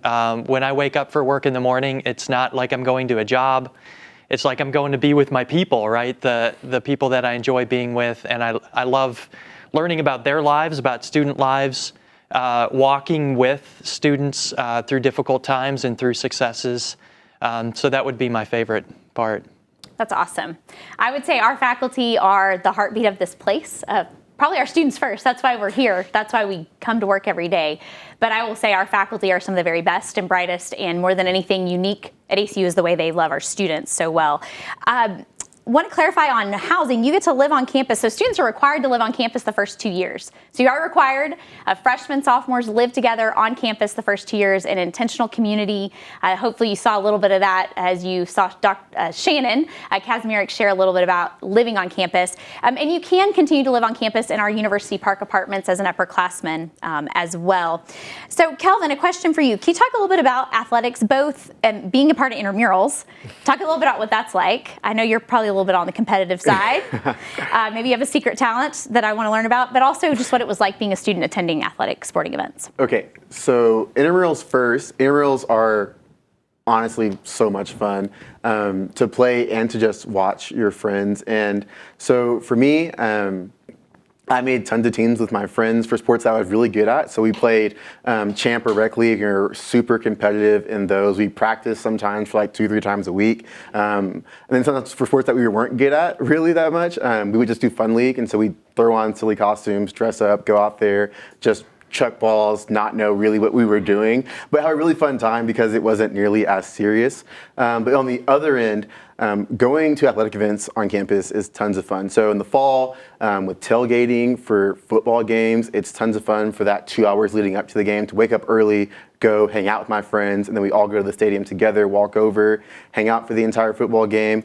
When I wake up for work in the morning, it's not like I'm going to a job. It's like I'm going to be with my people, right? The people that I enjoy being with. And I love learning about their lives, about student lives, walking with students through difficult times and through successes. So that would be my favorite part. That's awesome. I would say our faculty are the heartbeat of this place. Probably our students first. That's why we're here. That's why we come to work every day. But I will say our faculty are some of the very best and brightest, and more than anything, unique at ACU is the way they love our students so well. Want to clarify on housing. You get to live on campus. So students are required to live on campus the first 2 years. So you are required. Freshmen, sophomores live together on campus the first 2 years in intentional community. Hopefully you saw a little bit of that as you saw Shannon Kazmierek share a little bit about living on campus. And you can continue to live on campus in our University Park apartments as an upperclassman as well. So Kelvin, a question for you. Can you talk a little bit about athletics, both being a part of intramurals? Talk a little bit about what that's like. I know you're probably a little bit on the competitive side. Maybe you have a secret talent that I want to learn about, but also just what it was like being a student attending athletic sporting events. Okay, so intramurals first. Intramurals are honestly so much fun to play and to just watch your friends. And so for me, I made tons of teams with my friends for sports that I was really good at. So we played Champ or Rec League, and we're super competitive in those. We practiced sometimes for like 2-3 times a week. And then sometimes for sports that we weren't good at really that much, we would just do Fun League. And so we'd throw on silly costumes, dress up, go out there, just chuck balls, not know really what we were doing, but have a really fun time because it wasn't nearly as serious. But on the other end, going to athletic events on campus is tons of fun. So in the fall, with tailgating for football games, it's tons of fun for that 2 hours leading up to the game to wake up early, go hang out with my friends, and then we all go to the stadium together, walk over, hang out for the entire football game.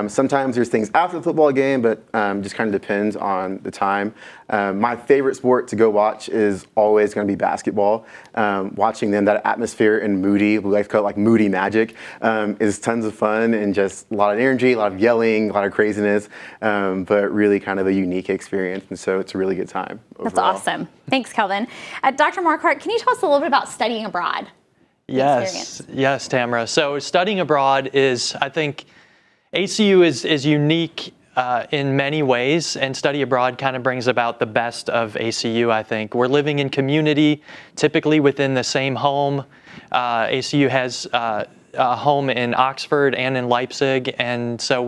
Sometimes there's things after the football game, but just kind of depends on the time. My favorite sport to go watch is always going to be basketball. Watching them, that atmosphere in Moody, we like to call it like Moody Magic, is tons of fun and just a lot of energy, a lot of yelling, a lot of craziness, but really kind of a unique experience. And so it's a really good time overall. That's awesome. Thanks, Kelvin. Dr. Marquardt, can you tell us a little bit about studying abroad? Yes, Tamara. So studying abroad is, I think, ACU is unique in many ways, and study abroad kind of brings about the best of ACU, I think. We're living in community, typically within the same home. ACU has a home in Oxford and in Leipzig, and so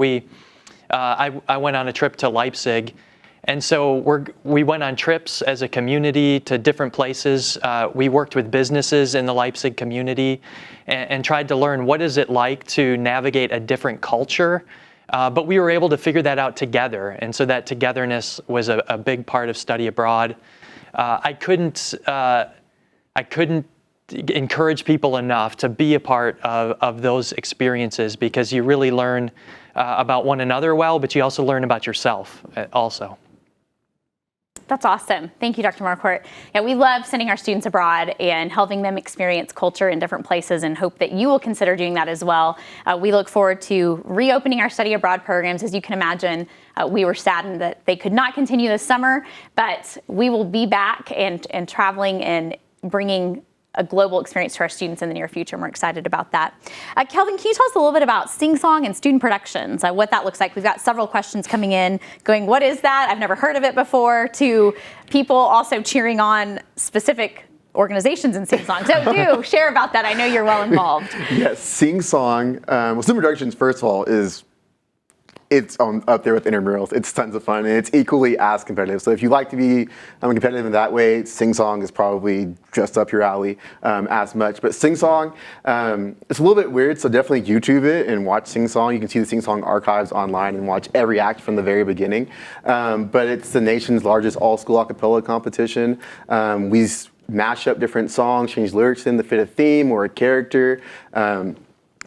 I went on a trip to Leipzig. And so we went on trips as a community to different places. We worked with businesses in the Leipzig community and tried to learn what is it like to navigate a different culture. But we were able to figure that out together. And so that togetherness was a big part of study abroad. I couldn't encourage people enough to be a part of those experiences, because you really learn about one another well, but you also learn about yourself also. That's awesome. Thank you, Dr. Marquardt. Yeah, we love sending our students abroad and helping them experience culture in different places, and hope that you will consider doing that as well. We look forward to reopening our study abroad programs. As you can imagine, we were saddened that they could not continue this summer, but we will be back and traveling and bringing a global experience to our students in the near future. And we're excited about that. Kelvin, can you tell us a little bit about sing-song and student productions, what that looks like? We've got several questions coming in going, what is that? I've never heard of it before, to people also cheering on specific organizations in sing-song. So do share about that. I know you're well involved. Yes, sing-song. Well, student productions, first of all, it's up there with intramurals. It's tons of fun, and it's equally as competitive. So if you like to be competitive in that way, sing-song is probably just up your alley as much. But sing-song, it's a little bit weird, so definitely YouTube it and watch sing-song. You can see the sing-song archives online and watch every act from the very beginning. But it's the nation's largest all-school a cappella competition. We mash up different songs, change lyrics in to fit a theme or a character.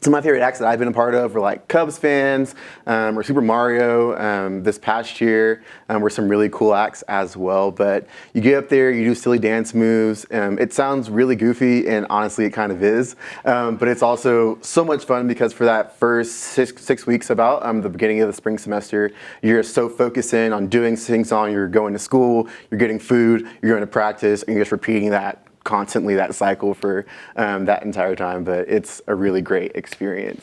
Some of my favorite acts that I've been a part of were like Cubs fans or Super Mario this past year were some really cool acts as well. But you get up there, you do silly dance moves. It sounds really goofy, and honestly it kind of is. But it's also so much fun, because for that first six weeks about the beginning of the spring semester, you're so focused in on doing sing-song. You're going to school, you're getting food, you're going to practice, and you're just repeating that constantly, that cycle for that entire time. But it's a really great experience,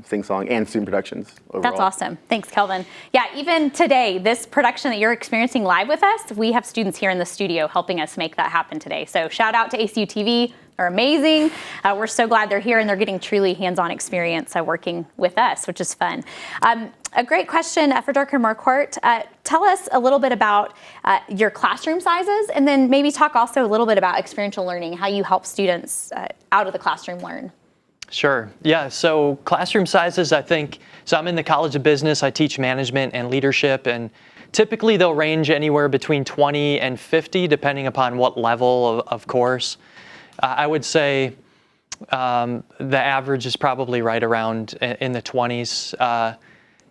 sing-song and student productions overall. That's awesome. Thanks, Kelvin. Yeah, even today, this production that you're experiencing live with us, we have students here in the studio helping us make that happen today. So shout out to ACU TV. They're amazing. We're so glad they're here, and they're getting truly hands-on experience working with us, which is fun. A great question for Dr. Marquardt. Tell us a little bit about your classroom sizes, and then maybe talk also a little bit about experiential learning, how you help students out of the classroom learn. Sure. Yeah. So classroom sizes, I think, so I'm in the College of Business. I teach management and leadership, and typically they'll range anywhere between 20 and 50, depending upon what level of course. I would say the average is probably right around in the 20s.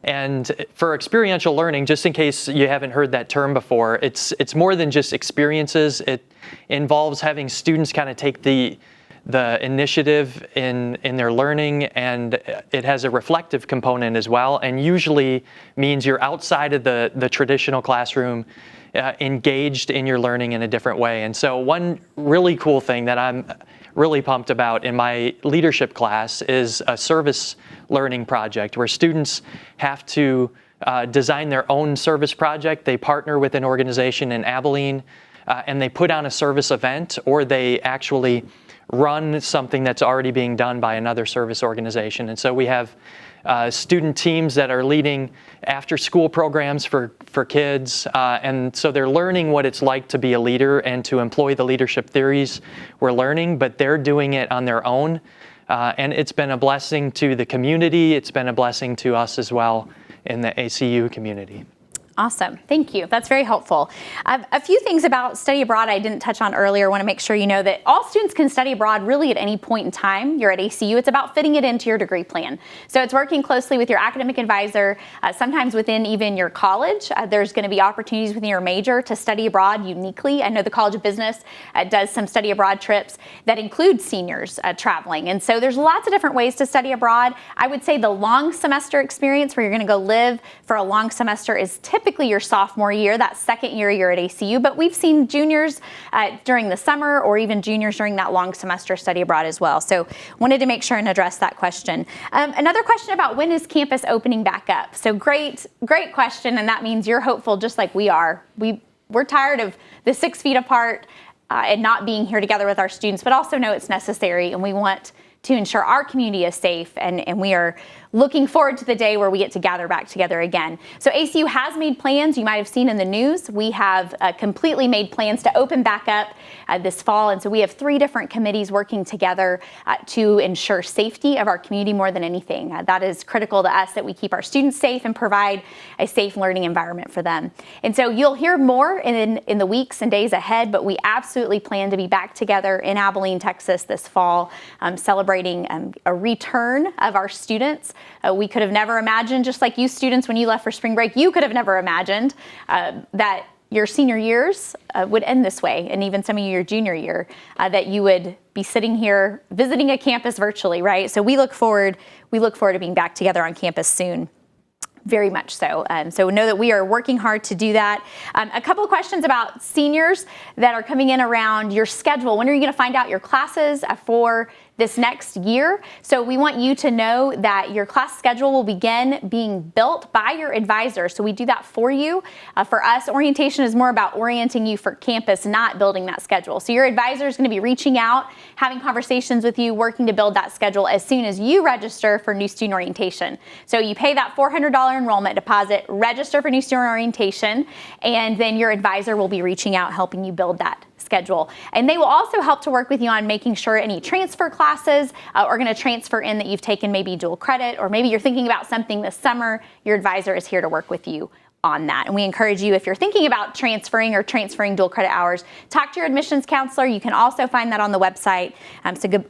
And for experiential learning, just in case you haven't heard that term before, it's more than just experiences. It involves having students kind of take the initiative in their learning, and it has a reflective component as well, and usually means you're outside of the traditional classroom, engaged in your learning in a different way. And so one really cool thing that I'm really pumped about in my leadership class is a service learning project where students have to design their own service project. They partner with an organization in Abilene, and they put on a service event, or they actually run something that's already being done by another service organization. And so we have student teams that are leading after-school programs for kids, and so they're learning what it's like to be a leader and to employ the leadership theories we're learning, but they're doing it on their own. And it's been a blessing to the community. It's been a blessing to us as well in the ACU community. Awesome. Thank you. That's very helpful. A few things about study abroad I didn't touch on earlier. I want to make sure you know that all students can study abroad really at any point in time. You're at ACU. It's about fitting it into your degree plan. So it's working closely with your academic advisor, sometimes within even your college. There's going to be opportunities within your major to study abroad uniquely. I know the College of Business does some study abroad trips that include seniors traveling. And so there's lots of different ways to study abroad. I would say the long semester experience where you're going to go live for a long semester is typically your sophomore year, that second year you're at ACU, but we've seen juniors during the summer or even juniors during that long semester study abroad as well. So wanted to make sure and address that question. Another question about when is campus opening back up? So great question, and that means you're hopeful just like we are. We're tired of the 6 feet apart and not being here together with our students, but also know it's necessary, and we want to ensure our community is safe, and we are looking forward to the day where we get to gather back together again. So ACU has made plans. You might have seen in the news. We have completely made plans to open back up this fall. And so we have 3 different committees working together to ensure safety of our community more than anything. That is critical to us, that we keep our students safe and provide a safe learning environment for them. And so you'll hear more in the weeks and days ahead, but we absolutely plan to be back together in Abilene, Texas this fall, celebrating a return of our students. We could have never imagined, just like you students, when you left for spring break, you could have never imagined that your senior years would end this way, and even some of your junior year, that you would be sitting here visiting a campus virtually, right? So we look forward to being back together on campus soon. Very much so. So know that we are working hard to do that. A couple of questions about seniors that are coming in around your schedule. When are you going to find out your classes for this next year? So we want you to know that your class schedule will begin being built by your advisor. So we do that for you. For us, orientation is more about orienting you for campus, not building that schedule. So your advisor is going to be reaching out, having conversations with you, working to build that schedule as soon as you register for new student orientation. So you pay that $400 enrollment deposit, register for new student orientation, and then your advisor will be reaching out, helping you build that schedule. And they will also help to work with you on making sure any transfer classes are going to transfer in that you've taken maybe dual credit, or maybe you're thinking about something this summer. Your advisor is here to work with you on that. And we encourage you, if you're thinking about transferring dual credit hours, talk to your admissions counselor. You can also find that on the website.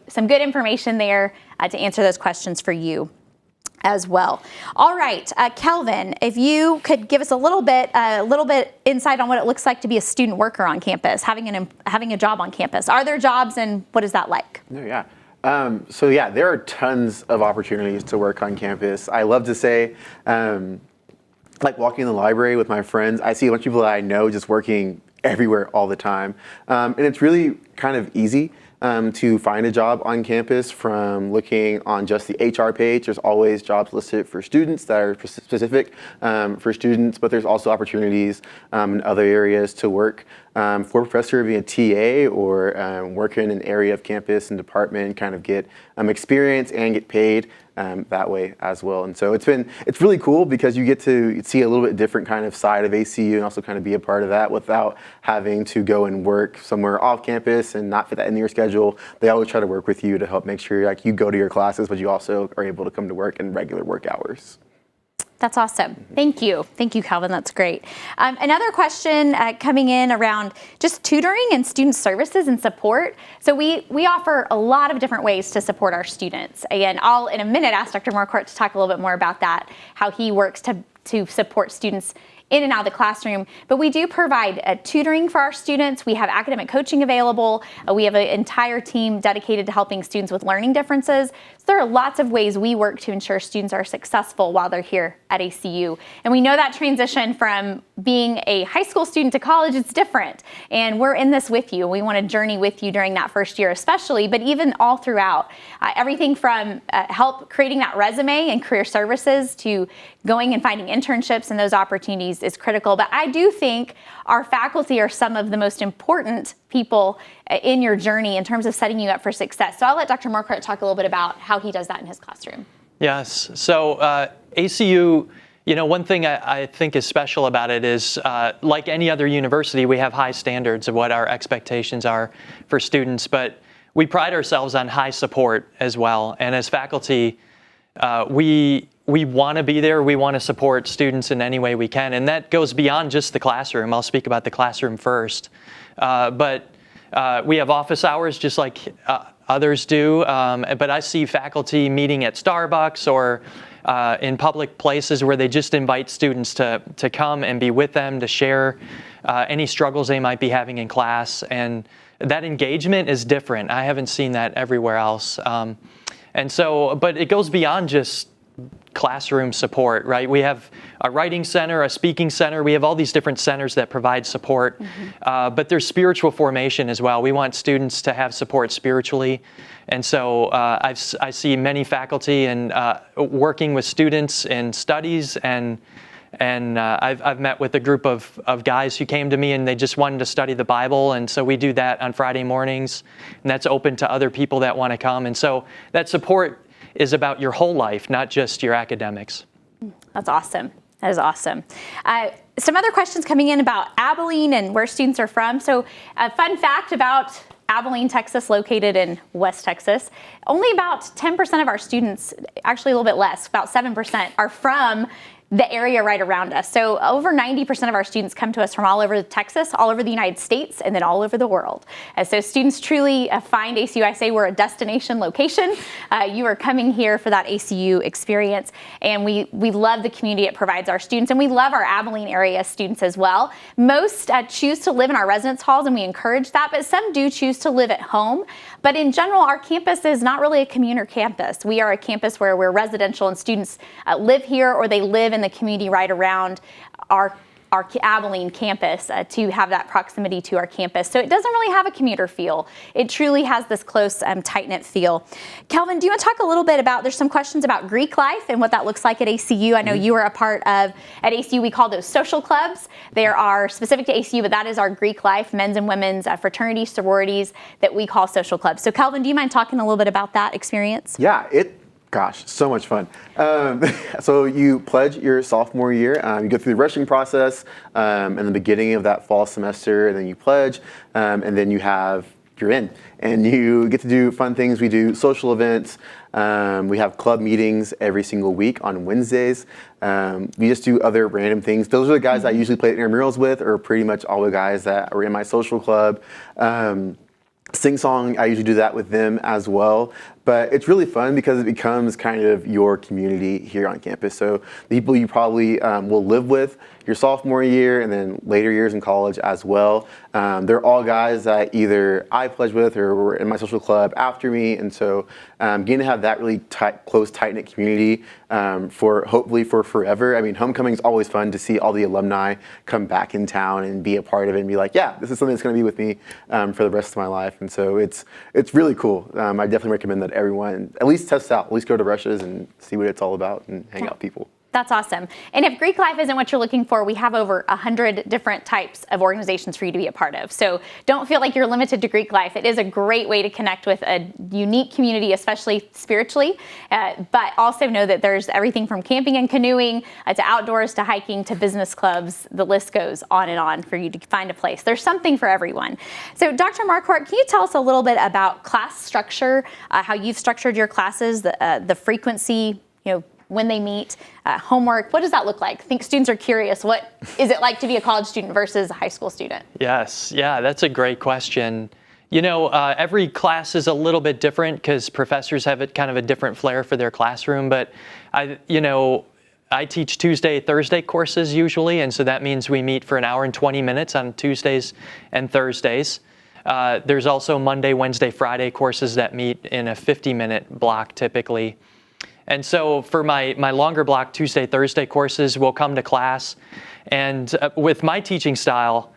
Some good information there to answer those questions for you as well. All right, Kelvin, if you could give us a little bit insight on what it looks like to be a student worker on campus, having a job on campus. Are there jobs, and what is that like? Yeah. There are tons of opportunities to work on campus. I love to say, like walking in the library with my friends, I see a bunch of people that I know just working everywhere all the time. And it's really kind of easy to find a job on campus from looking on just the HR page. There's always jobs listed for students that are specific for students, but there's also opportunities in other areas to work for a professor, being a TA, or work in an area of campus and department, kind of get experience and get paid that way as well. And so it's really cool because you get to see a little bit different kind of side of ACU and also kind of be a part of that without having to go and work somewhere off campus and not fit that into your schedule. They always try to work with you to help make sure like you go to your classes, but you also are able to come to work in regular work hours. That's awesome. Thank you, Calvin. That's great. Another question coming in around just tutoring and student services and support. So we offer a lot of different ways to support our students. And I'll, in a minute, ask Dr. Marquardt to talk a little bit more about that, how he works to support students in and out of the classroom. But we do provide tutoring for our students. We have academic coaching available. We have an entire team dedicated to helping students with learning differences. So there are lots of ways we work to ensure students are successful while they're here at ACU. And we know that transition from being a high school student to college, it's different. And we're in this with you. We want to journey with you during that first year especially, but even all throughout. Everything from help creating that resume and career services to going and finding internships and those opportunities is critical. But I do think our faculty are some of the most important people in your journey in terms of setting you up for success. So I'll let Dr. Marquardt talk a little bit about how he does that in his classroom. Yes. So ACU, one thing I think is special about it is, like any other university, we have high standards of what our expectations are for students, but we pride ourselves on high support as well. And as faculty, we we want to be there. We want to support students in any way we can. And that goes beyond just the classroom. I'll speak about the classroom first. But we have office hours just like others do. But I see faculty meeting at Starbucks or in public places where they just invite students to come and be with them, to share any struggles they might be having in class. And that engagement is different. I haven't seen that everywhere else. And so, but it goes beyond just classroom support, right? We have a writing center, a speaking center. We have all these different centers that provide support, but there's spiritual formation as well. We want students to have support spiritually. And so I see many faculty and working with students in studies, and I've met with a group of guys who came to me and they just wanted to study the Bible. And so we do that on Friday mornings, and that's open to other people that want to come. And so that support is about your whole life, not just your academics. That's awesome. That is awesome. Some other questions coming in about Abilene and where students are from. So a fun fact about Abilene, Texas, located in West Texas, only about 10% of our students, actually a little bit less, about 7%, are from the area right around us. So over 90% of our students come to us from all over Texas, all over the United States, and then all over the world. So students truly find ACU. I say we're a destination location. You are coming here for that ACU experience, and we love the community it provides our students, and we love our Abilene area students as well. Most choose to live in our residence halls, and we encourage that, but some do choose to live at home. But in general, our campus is not really a commuter campus. We are a campus where we're residential, and students live here or they live in the community right around our Abilene campus to have that proximity to our campus. So it doesn't really have a commuter feel. It truly has this close, tight-knit feel. Kelvin, do you want to talk a little bit about, there's some questions about Greek life and what that looks like at ACU. I know you were a part of, at ACU, we call those social clubs. There are specific to ACU, but that is our Greek life, men's and women's fraternities, sororities that we call social clubs. So Kelvin, do you mind talking a little bit about that experience? Yeah, gosh, so much fun. So you pledge your sophomore year. You go through the rushing process in the beginning of that fall semester, and then you pledge, and then you're in. And you get to do fun things. We do social events. We have club meetings every single week on Wednesdays. We just do other random things. Those are the guys I usually play intramurals with, or pretty much all the guys that are in my social club. Sing song, I usually do that with them as well. But it's really fun because it becomes kind of your community here on campus. So the people you probably will live with your sophomore year and then later years in college as well. They're all guys that either I pledged with or were in my social club after me. And so getting to have that really close, tight-knit community hopefully for forever. I mean, homecoming is always fun to see all the alumni come back in town and be a part of it and be like, yeah, this is something that's going to be with me for the rest of my life. And so it's really cool. I definitely recommend that everyone at least test out, at least go to Rushes and see what it's all about and hang out with people. That's awesome. And if Greek life isn't what you're looking for, we have over 100 different types of organizations for you to be a part of. So don't feel like you're limited to Greek life. It is a great way to connect with a unique community, especially spiritually, but also know that there's everything from camping and canoeing to outdoors to hiking to business clubs. The list goes on and on for you to find a place. There's something for everyone. So Dr. Marquardt, can you tell us a little bit about class structure, how you've structured your classes, the frequency, when they meet, homework? What does that look like? I think students are curious. What is it like to be a college student versus a high school student? Yes, yeah, that's a great question. Every class is a little bit different because professors have kind of a different flair for their classroom. But I teach Tuesday, Thursday courses usually, and so that means we meet for an hour and 20 minutes on Tuesdays and Thursdays. There's also Monday, Wednesday, Friday courses that meet in a 50-minute block typically. And so for my longer block Tuesday, Thursday courses, we'll come to class. And with my teaching style,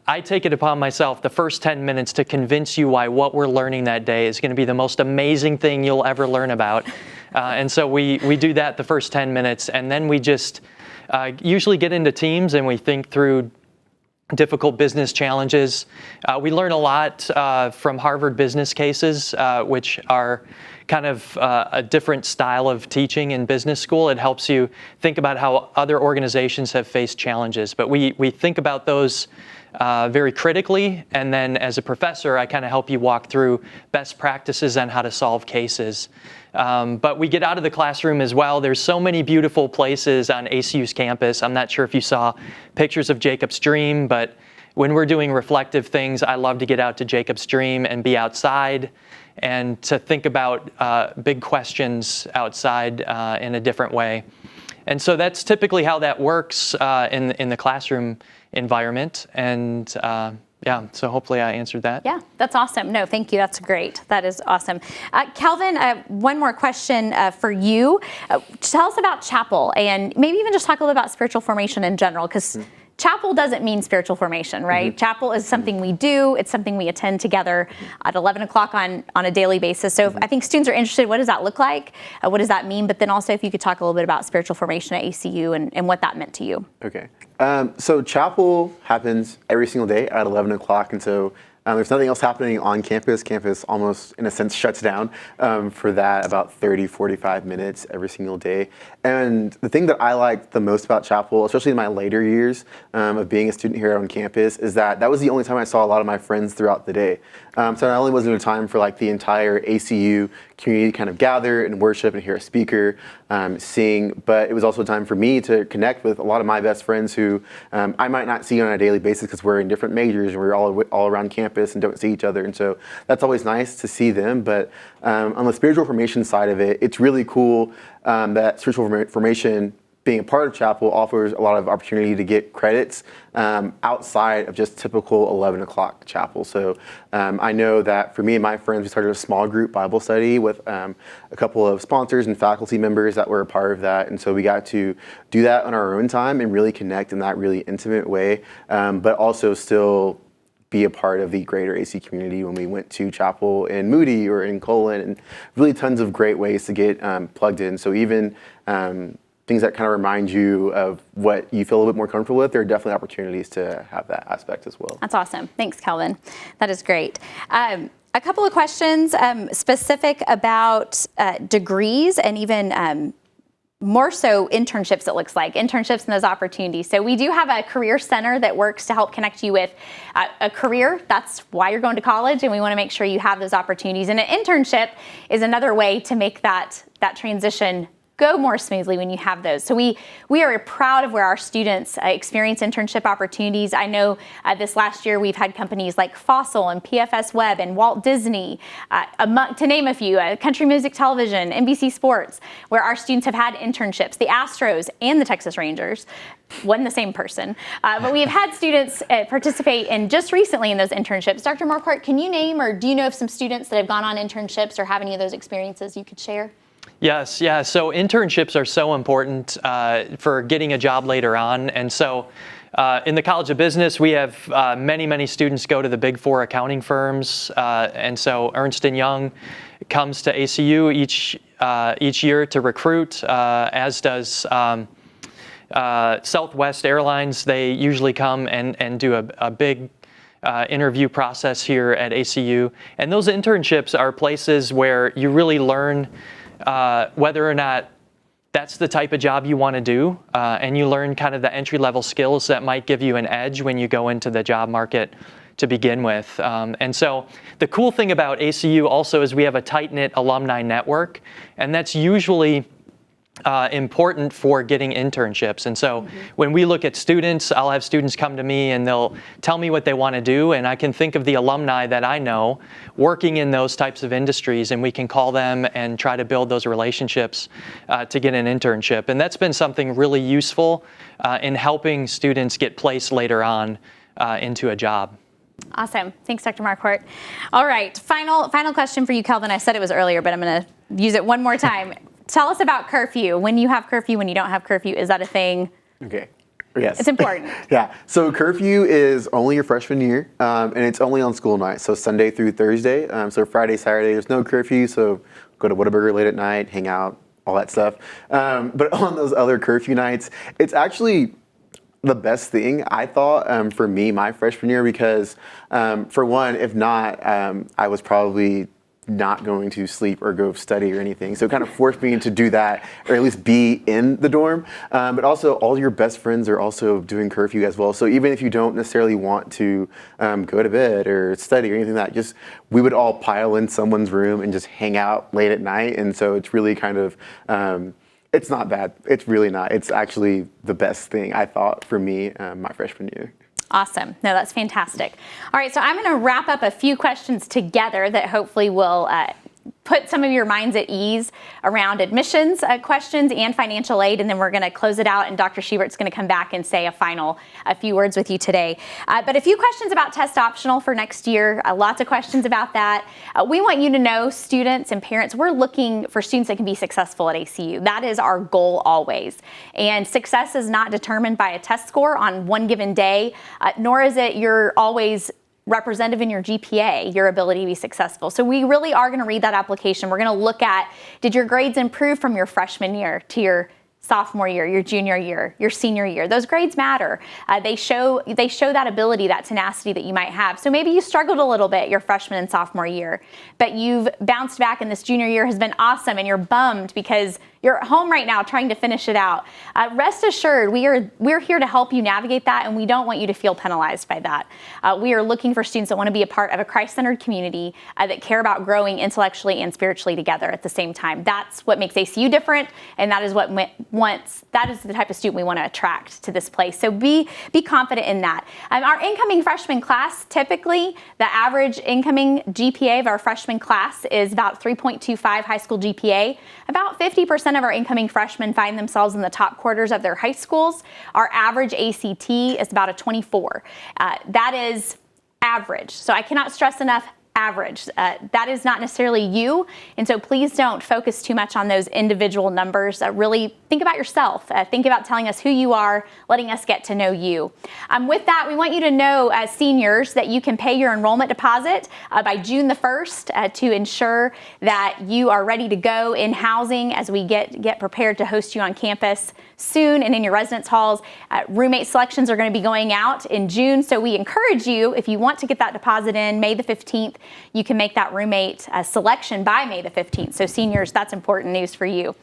I take it upon myself the first 10 minutes to convince you why what we're learning that day is going to be the most amazing thing you'll ever learn about. And so we do that the first 10 minutes. And then we just usually get into teams and we think through difficult business challenges. We learn a lot from Harvard business cases, which are kind of a different style of teaching in business school. It helps you think about how other organizations have faced challenges. But we think about those very critically, and then as a professor, I kind of help you walk through best practices on how to solve cases. But we get out of the classroom as well. There's so many beautiful places on ACU's campus. I'm not sure if you saw pictures of Jacob's Dream, but when we're doing reflective things, I love to get out to Jacob's Dream and be outside and to think about big questions outside in a different way. And so that's typically how that works in the classroom environment. And yeah, so hopefully I answered that. Yeah, that's awesome. No, thank you. That's great. That is awesome. Calvin, one more question for you. Tell us about chapel, and maybe even just talk a little about spiritual formation in general, because chapel doesn't mean spiritual formation, right? Chapel is something we do. It's something we attend together at 11 o'clock on a daily basis. So I think students are interested, what does that look like? What does that mean? But then also if you could talk a little bit about spiritual formation at ACU and what that meant to you. Okay. So chapel happens every single day at 11 o'clock. And so there's nothing else happening on campus. Campus almost, in a sense, shuts down for that about 30, 45 minutes every single day. And the thing that I like the most about chapel, especially in my later years of being a student here on campus, is that that was the only time I saw a lot of my friends throughout the day. So not only was it a time for like the entire ACU community to kind of gather and worship and hear a speaker sing, but it was also a time for me to connect with a lot of my best friends who I might not see on a daily basis because we're in different majors and we're all around campus and don't see each other. And so that's always nice to see them. But on the spiritual formation side of it, it's really cool that spiritual formation, being a part of chapel, offers a lot of opportunity to get credits outside of just typical 11 o'clock chapel. So I know that for me and my friends, we started a small group Bible study with a couple of sponsors and faculty members that were a part of that. And so we got to do that on our own time and really connect in that really intimate way, but also still be a part of the greater AC community when we went to chapel in Moody or in Colon, and really tons of great ways to get plugged in. So even things that kind of remind you of what you feel a little bit more comfortable with, there are definitely opportunities to have that aspect as well. That's awesome. Thanks, Calvin. That is great. A couple of questions specific about degrees and even more so internships, it looks like, internships and those opportunities. So we do have a career center that works to help connect you with a career. That's why you're going to college, and we want to make sure you have those opportunities. And an internship is another way to make that transition go more smoothly when you have those. So we are proud of where our students experience internship opportunities. I know this last year we've had companies like Fossil and PFS Web and Walt Disney, to name a few, Country Music Television, NBC Sports, where our students have had internships. The Astros and the Texas Rangers, wasn't the same person, but we've had students participate in just recently in those internships. Dr. Marquardt, can you name, or do you know of some students that have gone on internships or have any of those experiences you could share? Yes, yeah. So internships are so important for getting a job later on. And so in the College of Business, we have many students go to the Big Four accounting firms. And so Ernst & Young comes to ACU each year to recruit, as does Southwest Airlines. They usually come and do a big interview process here at ACU. And those internships are places where you really learn whether or not that's the type of job you want to do, and you learn kind of the entry-level skills that might give you an edge when you go into the job market to begin with. And so the cool thing about ACU also is we have a tight-knit alumni network, and that's usually important for getting internships. And so when we look at students, I'll have students come to me and they'll tell me what they want to do, and I can think of the alumni that I know working in those types of industries, and we can call them and try to build those relationships to get an internship. And that's been something really useful in helping students get placed later on into a job. Awesome. Thanks, Dr. Marquardt. All right, final question for you, Kelvin. I said it was earlier, but I'm going to use it one more time. Tell us about curfew. When you have curfew, when you don't have curfew, is that a thing? Okay. Yes. It's important. Yeah. So curfew is only your freshman year, and it's only on school nights, so Sunday through Thursday. So Friday, Saturday, there's no curfew, so go to Whataburger late at night, hang out, all that stuff. But on those other curfew nights, it's actually the best thing, I thought, for me, my freshman year, because for one, if not, I was probably not going to sleep or go study or anything. So it kind of forced me to do that, or at least be in the dorm. But also all your best friends are also doing curfew as well. So even if you don't necessarily want to go to bed or study or anything like that, we would all pile in someone's room and just hang out late at night. And so it's really kind of, it's not bad. It's really not. It's actually the best thing, I thought, for me my freshman year. Awesome. No, that's fantastic. All right, so I'm going to wrap up a few questions together that hopefully will put some of your minds at ease around admissions questions and financial aid, and then we're going to close it out, and Dr. Schubert's going to come back and say a few words with you today. But a few questions about test optional for next year, lots of questions about that. We want you to know, students and parents, we're looking for students that can be successful at ACU. That is our goal always. And success is not determined by a test score on one given day, nor is it you're always representative in your GPA, your ability to be successful. So we really are going to read that application. We're going to look at, did your grades improve from your freshman year to your sophomore year, your junior year, your senior year? Those grades matter. They show that ability, that tenacity that you might have. So maybe you struggled a little bit your freshman and sophomore year, but you've bounced back, and this junior year has been awesome, and you're bummed because you're at home right now trying to finish it out. Rest assured, we're here to help you navigate that, and we don't want you to feel penalized by that. We are looking for students that want to be a part of a Christ-centered community that care about growing intellectually and spiritually together at the same time. That's what makes ACU different, and that is that is the type of student we want to attract to this place. So be confident in that. Our incoming freshman class, typically the average incoming GPA of our freshman class is about 3.25 high school GPA. About 50% of our incoming freshmen find themselves in the top quarters of their high schools. Our average ACT is about a 24. That is average. So I cannot stress enough, average. That is not necessarily you, and so please don't focus too much on those individual numbers. Really think about yourself. Think about telling us who you are, letting us get to know you. With that, we want you to know, as seniors, that you can pay your enrollment deposit by June the 1st to ensure that you are ready to go in housing as we get prepared to host you on campus soon and in your residence halls. Roommate selections are going to be going out in June, so we encourage you, if you want to get that deposit in May the 15th, you can make that roommate selection by May the 15th. So seniors, that's important news for you.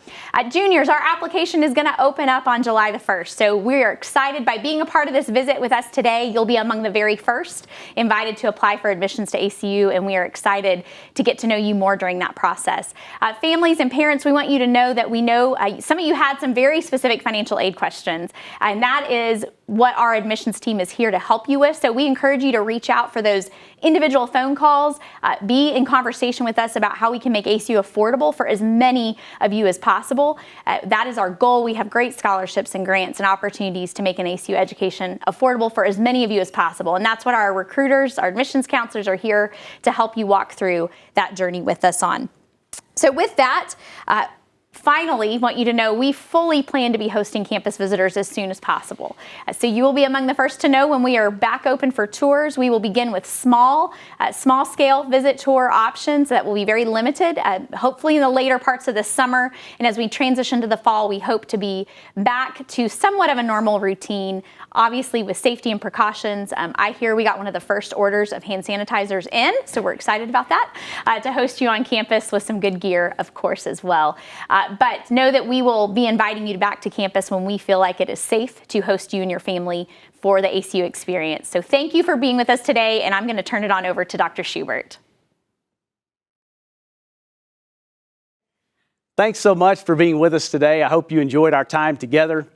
Juniors, our application is going to open up on July the 1st. So we are excited by being a part of this visit with us today. You'll be among the very first invited to apply for admissions to ACU, and we are excited to get to know you more during that process. Families and parents, we want you to know that we know some of you had some very specific financial aid questions, and that is what our admissions team is here to help you with. So we encourage you to reach out for those individual phone calls, be in conversation with us about how we can make ACU affordable for as many of you as possible. That is our goal. We have great scholarships and grants and opportunities to make an ACU education affordable for as many of you as possible. And that's what our recruiters, our admissions counselors are here to help you walk through that journey with us on. So with that, finally, want you to know we fully plan to be hosting campus visitors as soon as possible. So you will be among the first to know when we are back open for tours. We will begin with small scale visit tour options that will be very limited, hopefully in the later parts of the summer. And as we transition to the fall, we hope to be back to somewhat of a normal routine, obviously with safety and precautions. I hear we got one of the first orders of hand sanitizers in, so we're excited about that, to host you on campus with some good gear, of course, as well. But know that we will be inviting you back to campus when we feel like it is safe to host you and your family for the ACU experience. So thank you for being with us today, and I'm going to turn it on over to Dr. Schubert. Thanks so much for being with us today. I hope you enjoyed our time together.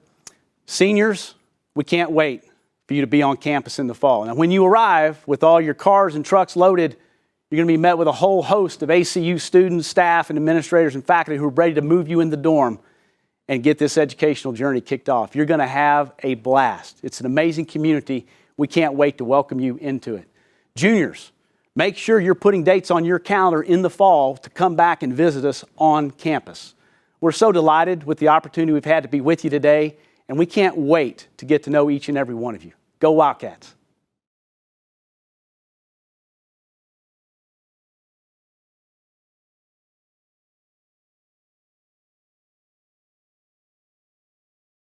Seniors, we can't wait for you to be on campus in the fall. Now, when you arrive with all your cars and trucks loaded, you're going to be met with a whole host of ACU students, staff, and administrators and faculty who are ready to move you in the dorm and get this educational journey kicked off. You're going to have a blast. It's an amazing community. We can't wait to welcome you into it. Juniors, make sure you're putting dates on your calendar in the fall to come back and visit us on campus. We're so delighted with the opportunity we've had to be with you today, and we can't wait to get to know each and every one of you. Go Wildcats!